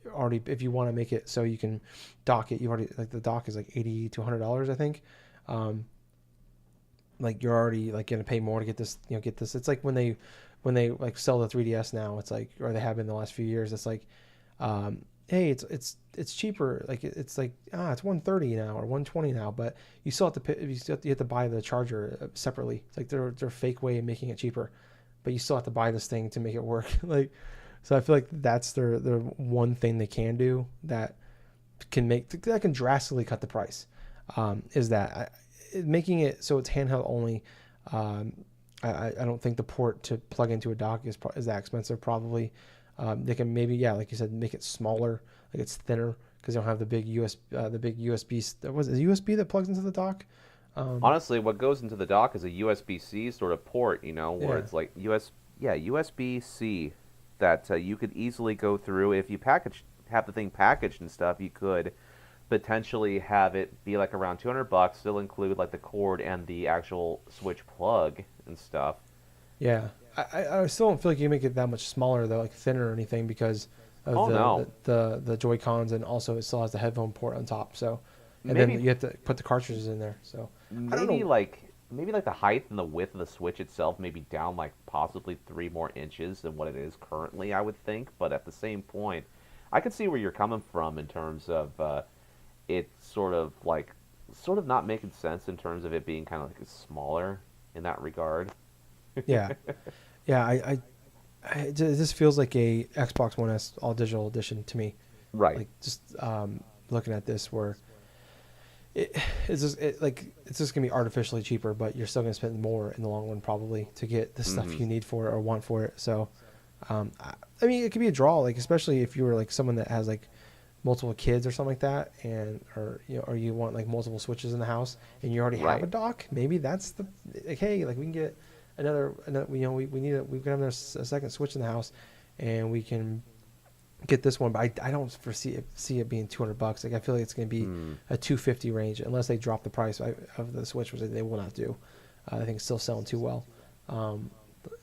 already, if you want to make it so you can dock it, you already, like the dock is like $80 to $100, I think. Like you're already like going to pay more to get this, It's like when they like sell the 3DS now, it's like, or they have in the last few years, it's like, hey, it's cheaper. Like it's like, it's $130 now or $120 now, but you still have to you have to buy the charger separately. It's like they're fake way of making it cheaper, but you still have to buy this thing to make it work. Like, so I feel like that's their one thing they can do that can drastically cut the price. Is that making it so it's handheld only. I don't think the port to plug into a dock is that expensive. Probably they can maybe, like you said, make it smaller, like it's thinner, because they don't have the big USB. Was it USB that plugs into the dock? Honestly, what goes into the dock is a USB-C sort of port, where it's like USB-C that you could easily go through. If you have the thing packaged and stuff, you could potentially have it be like around $200, still include like the cord and the actual Switch plug and stuff. Yeah, I still don't feel like you can make it that much smaller though, like thinner or anything, because of Oh no, the Joy Cons, and also it still has the headphone port on top. So, and then maybe you have to put the cartridges in there. So I don't maybe know. like maybe like the height and the width of the Switch itself maybe down like possibly 3 more inches than what it is currently, I would think. But at the same point, I can see where you're coming from in terms of it sort of not making sense in terms of it being kind of like smaller in that regard. Yeah, yeah. It just feels like a Xbox One S all digital edition to me. Right. Like just looking at this, where it's just gonna be artificially cheaper, but you're still gonna spend more in the long run probably to get the stuff you need for it or want for it. So, I mean, it could be a draw, like especially if you were like someone that has like multiple kids or something like that, and or you want like multiple Switches in the house and you already have a dock. Maybe that's the like, hey, like we can get another we can have a second Switch in the house, and we can get this one. But I don't see it being $200. Like I feel like it's going to be a 250 range unless they drop the price of the Switch, which they will not do. I think it's still selling too well.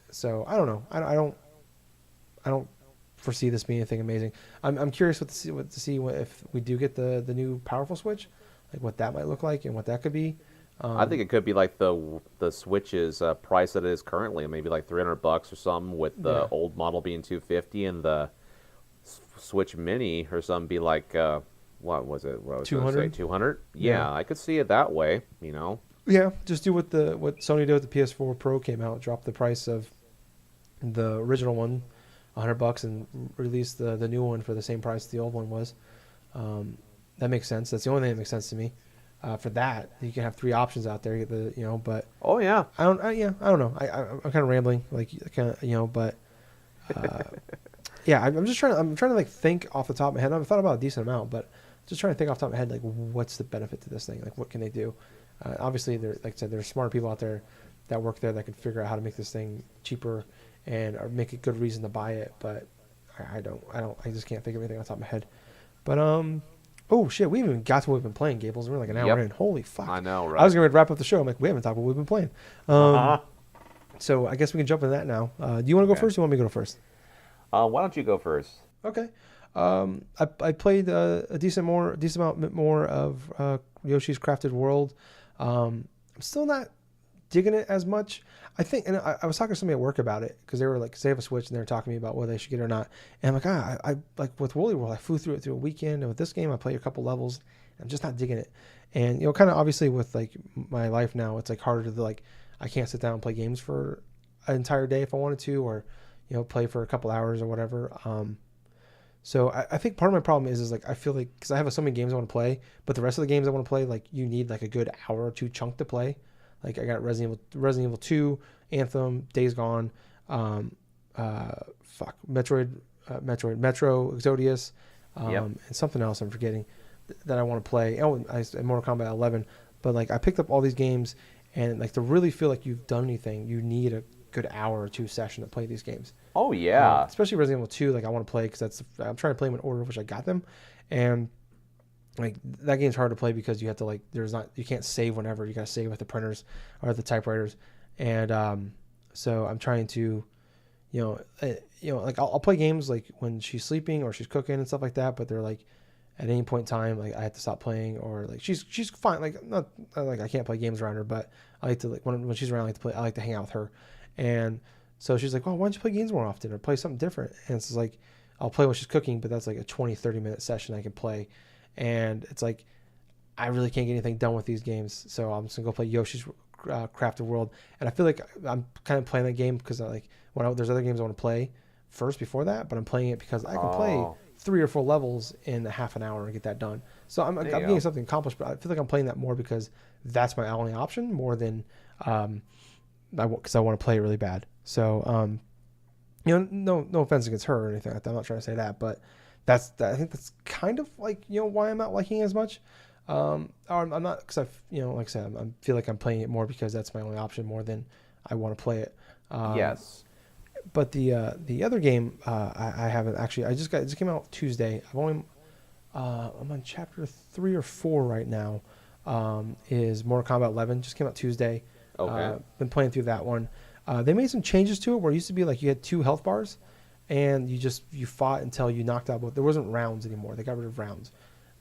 So I don't know. I don't foresee this being anything amazing. I'm curious to see if we do get the new powerful Switch, like what that might look like and what that could be. I think it could be like the Switch's price that it is currently, maybe like $300 or something, with the old model being 250 and the Switch Mini or something be like what was it? What was 200? 200? Yeah, I could see it that way. Yeah, just do what Sony did with the PS4 Pro came out, drop the price of the original one $100 and release the new one for the same price the old one was. That makes sense. That's the only thing that makes sense to me. For that, you can have 3 options out there. But oh yeah, I don't know. I'm kind of rambling, like kind of but yeah, I'm trying to like think off the top of my head. I've thought about a decent amount, but just trying to think off the top of my head, like what's the benefit to this thing? Like what can they do? Obviously, like I said, there's smart people out there that work there that can figure out how to make this thing cheaper and or make a good reason to buy it. But I just can't think of anything off the top of my head. But oh shit, we haven't even got to what we've been playing, Gables. We're like an hour in. Holy fuck! I know, right? I was gonna wrap up the show. I'm like, we haven't talked about what we've been playing. So I guess we can jump into that now. Do you want to go first? Or do you want me to go first? Why don't you go first? Okay. I played a decent amount more of Yoshi's Crafted World. I'm still not digging it as much. I think, and I was talking to somebody at work about it because they were like, 'cause they have a Switch and they were talking to me about whether they should get it or not. And I'm like, I like with Woolly World, I flew through it through a weekend, and with this game, I played a couple levels. I'm just not digging it. And kind of obviously with like my life now, it's like harder to like, I can't sit down and play games for an entire day if I wanted to, or play for a couple hours or whatever. So I think part of my problem is like I feel like because I have so many games I want to play, but the rest of the games I want to play, like you need like a good hour or two chunk to play. Like I got Resident Evil 2, Anthem, Days Gone, Metro Exodus, and something else I'm forgetting that I want to play. Oh, and Mortal Kombat 11. But like I picked up all these games, and like to really feel like you've done anything, you need a good hour or two session to play these games. Oh yeah, especially Resident Evil 2. Like I want to play because I'm trying to play them in order of which I got them, and like that game's hard to play because you have to like you can't save whenever. You got to save with the printers or the typewriters, and so I'm trying to, like I'll play games like when she's sleeping or she's cooking and stuff like that. But they're like at any point in time, like I have to stop playing, or like she's fine. Like not like I can't play games around her, but I like to like when she's around, I like to play. I like to hang out with her, and so she's like, well, why don't you play games more often or play something different? And it's like I'll play when she's cooking, but that's like a 20-30 minute session I can play. And it's like, I really can't get anything done with these games. So I'm just going to go play Yoshi's Crafted World. And I feel like I'm kind of playing that game because there's other games I want to play first before that, but I'm playing it because I can play 3 or 4 levels in a half an hour and get that done. So I'm getting something accomplished, but I feel like I'm playing that more because that's my only option more than because I want to play it really bad. So, no offense against her or anything like that. I'm not trying to say that, but I think that's kind of like why I'm not liking it as much. I'm not because like I said, I feel like I'm playing it more because that's my only option more than I want to play it. Yes. But the other game I haven't actually. It just came out Tuesday. I'm on chapter 3 or 4 right now. Is Mortal Kombat 11. Just came out Tuesday. Okay. Been playing through that one. They made some changes to it where it used to be like you had 2 health bars, and you fought until you knocked out both. There wasn't rounds anymore. They got rid of rounds,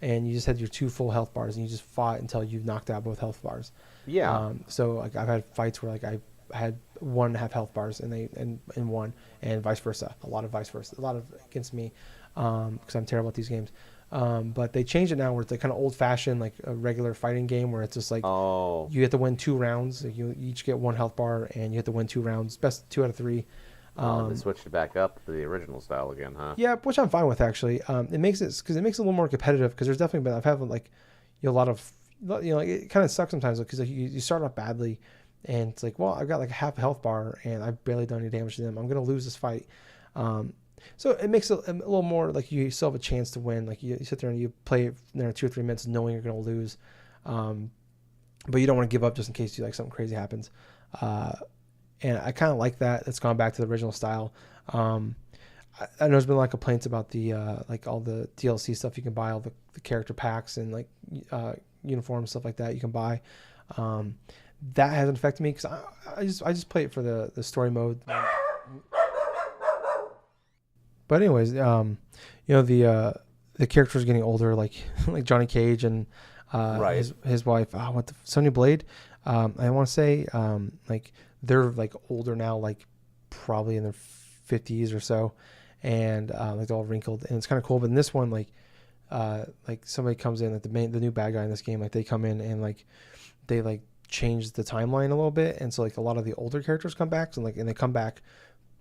and you just had your 2 full health bars, and you just fought until you knocked out both health bars. Yeah. So like I've had fights where like I had 1.5 health bars and one, and vice versa. A lot of against me, because I'm terrible at these games. But they changed it now where it's like kind of old fashioned, like a regular fighting game where it's just like you have to win 2 rounds. Like you each get 1 health bar, and you have to win 2 rounds. Best 2 out of 3. They switched it back up to the original style again, huh? Yeah, which I'm fine with actually. It makes it because it makes it a little more competitive. Because there's definitely been I've had like a lot of like it kind of sucks sometimes because like you start off badly, and it's like, well, I've got like a half health bar and I've barely done any damage to them. I'm gonna lose this fight. So it makes it a little more like you still have a chance to win. Like you sit there and you play 2 or 3 minutes knowing you're gonna lose, but you don't want to give up just in case you like something crazy happens. And I kind of like that. It's gone back to the original style. I know there's been a lot of complaints about the like all the DLC stuff you can buy, all the character packs and like uniforms, stuff like that you can buy. That hasn't affected me because I just play it for the story mode. But anyways, the characters getting older, like like Johnny Cage and Right. his wife, Sonya Blade. I want to say like they're like older now, like probably in their 50s or so, and like they're all wrinkled, and it's kind of cool. But in this one, like somebody comes in, like the new bad guy in this game, like they come in and like they like change the timeline a little bit, and so like a lot of the older characters come back, and they come back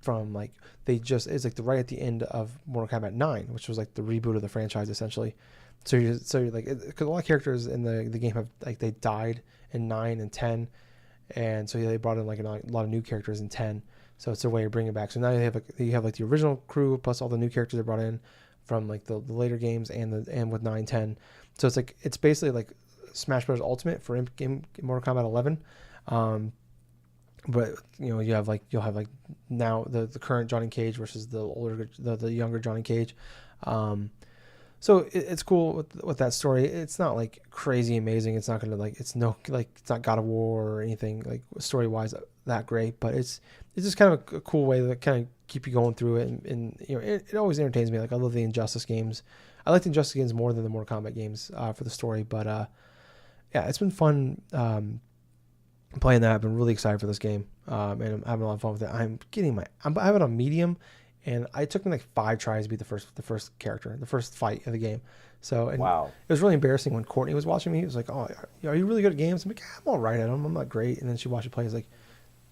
from like it's like right at the end of Mortal Kombat 9, which was like the reboot of the franchise essentially. So you're like, because a lot of characters in the game have like they died in 9 and 10, and so they brought in like a lot of new characters in 10. So it's a way of bringing it back. So now you have like the original crew plus all the new characters they brought in from like the later games and with 9, 10. So it's basically like Smash Bros. Ultimate for Mortal Kombat 11. But you'll have like now the current Johnny Cage versus the younger Johnny Cage. So it's cool with that story. It's not like crazy amazing. It's not gonna like it's not God of War or anything like story wise that great. But it's just kind of a cool way to kind of keep you going through it. And it always entertains me. Like I love the Injustice games. I like the Injustice games more than the Mortal Kombat games for the story. But yeah, it's been fun. Playing that. I've been really excited for this game, and I'm having a lot of fun with it. I have it on medium, and it took me like 5 tries to beat the first character, the first fight of the game. So Wow. It was really embarrassing when Courtney was watching me. He was like, "Oh, are you really good at games?" I'm like, "I'm all right at them. I'm not great." And then she watched me play. He's like,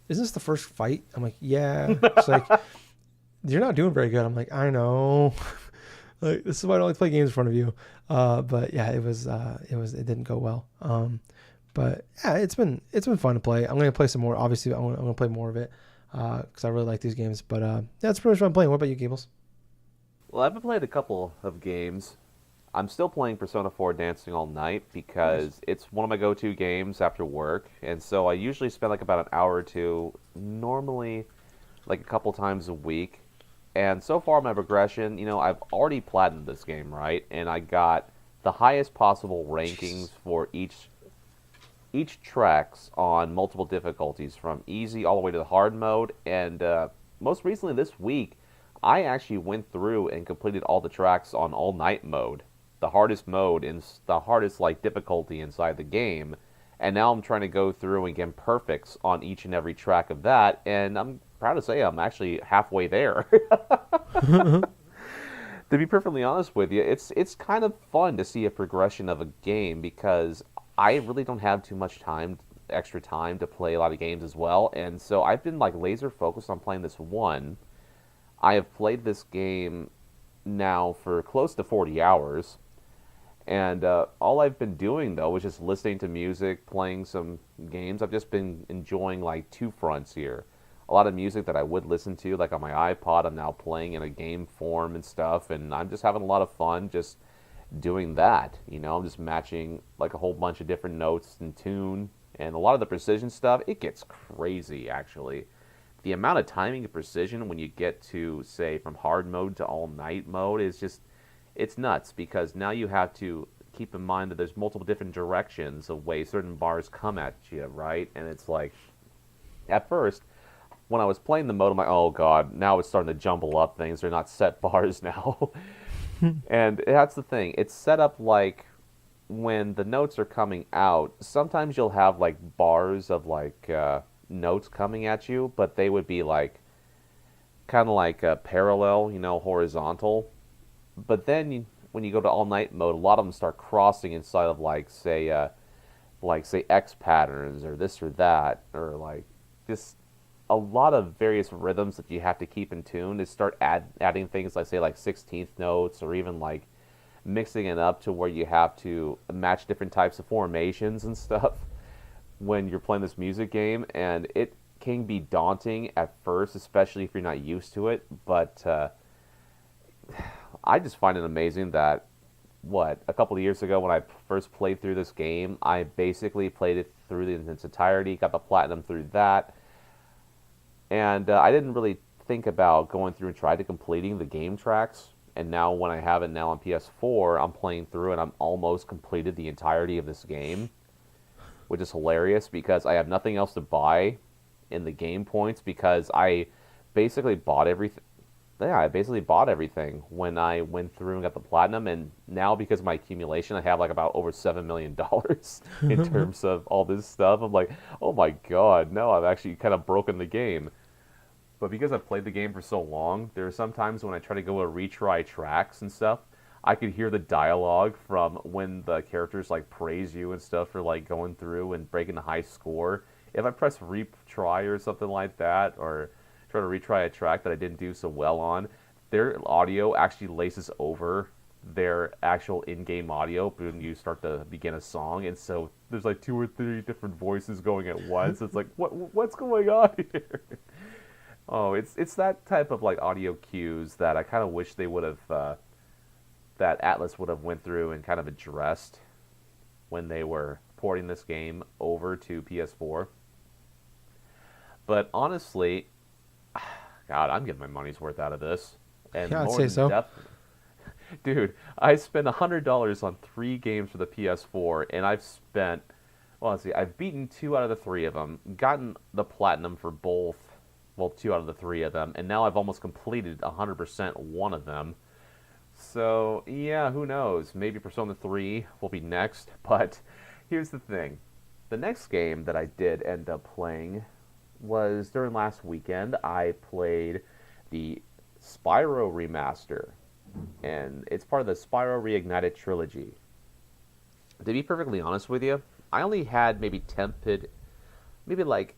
"Isn't this the first fight?" I'm like, "Yeah." She's like, "You're not doing very good." I'm like, "I know." Like this is why I don't like to play games in front of you. But yeah, it didn't go well. But yeah, it's been fun to play. I'm going to play some more. Obviously, I'm going to play more of it because I really like these games. But yeah, that's pretty much what I'm playing. What about you, Gables? Well, I've played a couple of games. I'm still playing Persona 4 Dancing All Night because it's one of my go-to games after work. And so I usually spend like about an hour or two, normally like a couple times a week. And so far my progression, I've already platinumed this game, right? And I got the highest possible rankings for each tracks on multiple difficulties, from easy all the way to the hard mode. And most recently this week, I actually went through and completed all the tracks on all night mode, the hardest mode and the hardest like difficulty inside the game. And now I'm trying to go through and get perfects on each and every track of that, and I'm proud to say I'm actually halfway there. To be perfectly honest with you, it's kind of fun to see a progression of a game because I really don't have too much extra time to play a lot of games as well, and so I've been like laser focused on playing this one. I have played this game now for close to 40 hours, and all I've been doing though is just listening to music, playing some games. I've just been enjoying like 2 fronts here. A lot of music that I would listen to, like on my iPod, I'm now playing in a game form and stuff, and I'm just having a lot of fun just doing that. I'm just matching like a whole bunch of different notes and tune, and a lot of the precision stuff, it gets crazy actually. The amount of timing and precision when you get to, say, from hard mode to all night mode is it's nuts because now you have to keep in mind that there's multiple different directions of ways certain bars come at you, right? And it's like, at first, when I was playing the mode, I'm like, oh god, now it's starting to jumble up things. They're not set bars now. And that's the thing. It's set up like when the notes are coming out, sometimes you'll have like bars of like notes coming at you, but they would be like kind of like parallel, horizontal. But then when you go to all night mode, a lot of them start crossing inside of like say X patterns or this or that, or like just a lot of various rhythms that you have to keep in tune to start adding things like say like 16th notes, or even like mixing it up to where you have to match different types of formations and stuff when you're playing this music game. And it can be daunting at first, especially if you're not used to it. But I just find it amazing that a couple of years ago when I first played through this game, I basically played it through in its entirety, got the platinum through that, and I didn't really think about going through and try to completing the game tracks. And now when I have it now on PS4, I'm playing through and I'm almost completed the entirety of this game, which is hilarious because I have nothing else to buy in the game points because I basically bought everything. Yeah, I basically bought everything when I went through and got the platinum, and now because of my accumulation, I have like about over $7 million in terms of all this stuff. I'm like, oh my god, no, I've actually kind of broken the game. But because I've played the game for so long, there are some times when I try to go and retry tracks and stuff, I could hear the dialogue from when the characters like praise you and stuff for like going through and breaking the high score. If I press retry or something like that, or try to retry a track that I didn't do so well on, their audio actually laces over their actual in-game audio when you start to begin a song, and so there's like 2 or 3 different voices going at once. It's like, what's going on here? Oh, it's that type of like audio cues that I kind of wish they would have, that Atlas would have went through and kind of addressed when they were porting this game over to PS4. But honestly, God, I'm getting my money's worth out of this. And Yeah, I'd say so. Dude, I spent $100 on 3 games for the PS4, and I've spent, well, let's see, I've beaten 2 out of the 3 of them, gotten the platinum for both, well, 2 out of the 3 of them, and now I've almost completed 100% one of them. So, yeah, who knows? Maybe Persona 3 will be next, but here's the thing. The next game that I did end up playing was during last weekend. I played the Spyro remaster, and it's part of the Spyro Reignited trilogy. To be perfectly honest with you, I only had maybe like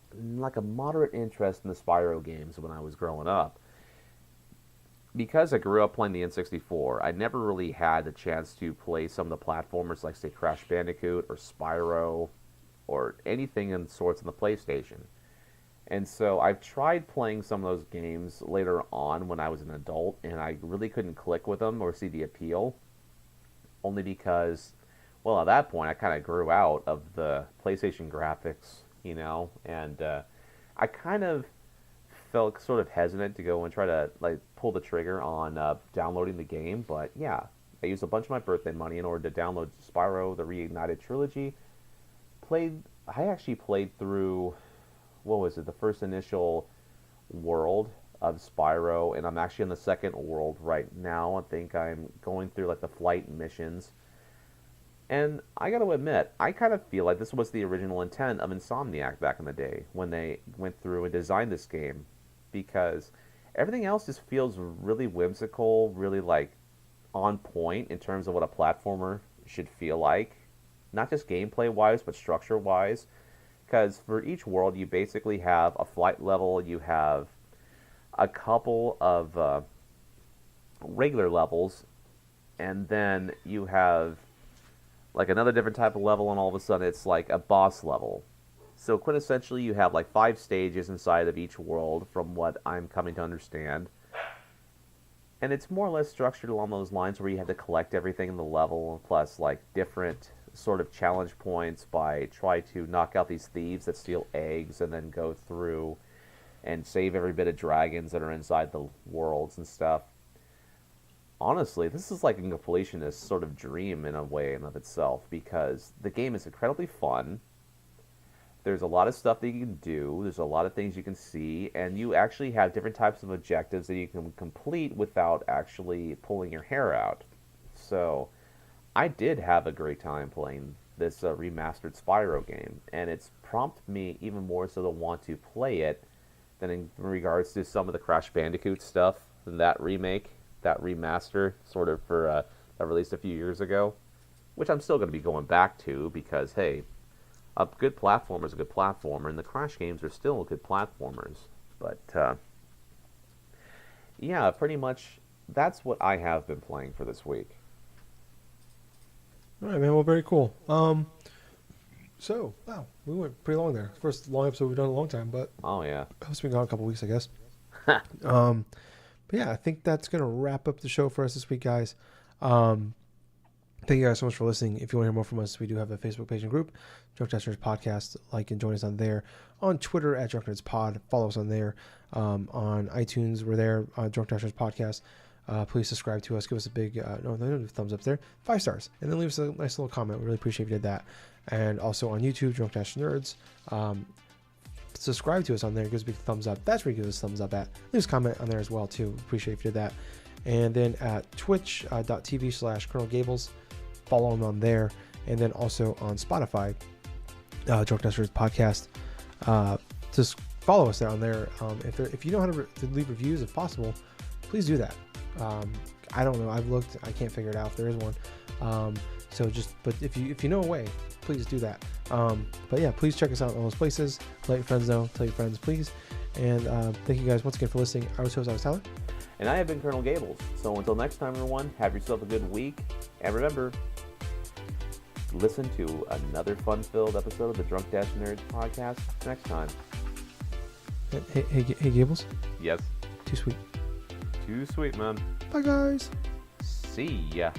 a moderate interest in the Spyro games when I was growing up. Because I grew up playing the N64, I never really had the chance to play some of the platformers like, say, Crash Bandicoot or Spyro or anything in sorts on the PlayStation. And so I've tried playing some of those games later on when I was an adult, and I really couldn't click with them or see the appeal. Only because, well, at that point, I kind of grew out of the PlayStation graphics, and I kind of felt sort of hesitant to go and try to like pull the trigger on downloading the game. But yeah, I used a bunch of my birthday money in order to download Spyro the Reignited trilogy. I actually played through, what was it, the first initial world of Spyro, and I'm actually in the second world right now. I think I'm going through like the flight missions. And I got to admit, I kind of feel like this was the original intent of Insomniac back in the day when they went through and designed this game, because everything else just feels really whimsical, really like on point in terms of what a platformer should feel like, not just gameplay wise, but structure wise. Because for each world, you basically have a flight level, you have a couple of regular levels, and then you have like another different type of level, and all of a sudden it's like a boss level. So quintessentially, you have like 5 stages inside of each world, from what I'm coming to understand. And it's more or less structured along those lines where you have to collect everything in the level, plus like different sort of challenge points by try to knock out these thieves that steal eggs, and then go through and save every bit of dragons that are inside the worlds and stuff. Honestly, this is like a completionist sort of dream in a way and of itself, because the game is incredibly fun. There's a lot of stuff that you can do. There's a lot of things you can see, and you actually have different types of objectives that you can complete without actually pulling your hair out. So, I did have a great time playing this remastered Spyro game, and it's prompted me even more so to want to play it than in regards to some of the Crash Bandicoot stuff, that remake, that remaster, sort of for that released a few years ago, which I'm still going to be going back to because, hey, a good platformer is a good platformer, and the Crash games are still good platformers. But, yeah, pretty much that's what I have been playing for this week. All right, man. Well, very cool. So, wow, we went pretty long there. First long episode we've done in a long time, but Oh, yeah. it's been gone a couple weeks, I guess. But yeah, I think that's going to wrap up the show for us this week, guys. Thank you guys so much for listening. If you want to hear more from us, we do have a Facebook page and group, Drunk Testers Podcast. Like and join us on there. On Twitter at Drunk Nerds Pod. Follow us on there. On iTunes, we're there. Drunk Testers Podcast. Please subscribe to us. Give us a big no thumbs up there. 5 stars. And then leave us a nice little comment. We really appreciate if you did that. And also on YouTube, Drunk Nerds. Subscribe to us on there. Give us a big thumbs up. That's where you give us a thumbs up at. Leave us a comment on there as well, too. Appreciate if you did that. And then at twitch.tv/Colonel Gables. Follow them on there. And then also on Spotify, Drunk Testers Podcast. Just follow us there on there. If you know how to leave reviews, if possible, please do that. I don't know. I've looked. I can't figure it out if there is one. But if you know a way, please do that. But yeah, please check us out on those places. Let your friends know. Tell your friends, please. And thank you guys once again for listening. I was Tyler. And I have been Colonel Gables. So until next time, everyone, have yourself a good week. And remember, listen to another fun-filled episode of the Drunk Nerds Podcast next time. Hey, Gables? Yes? Too sweet. Too sweet, man. Bye, guys. See ya.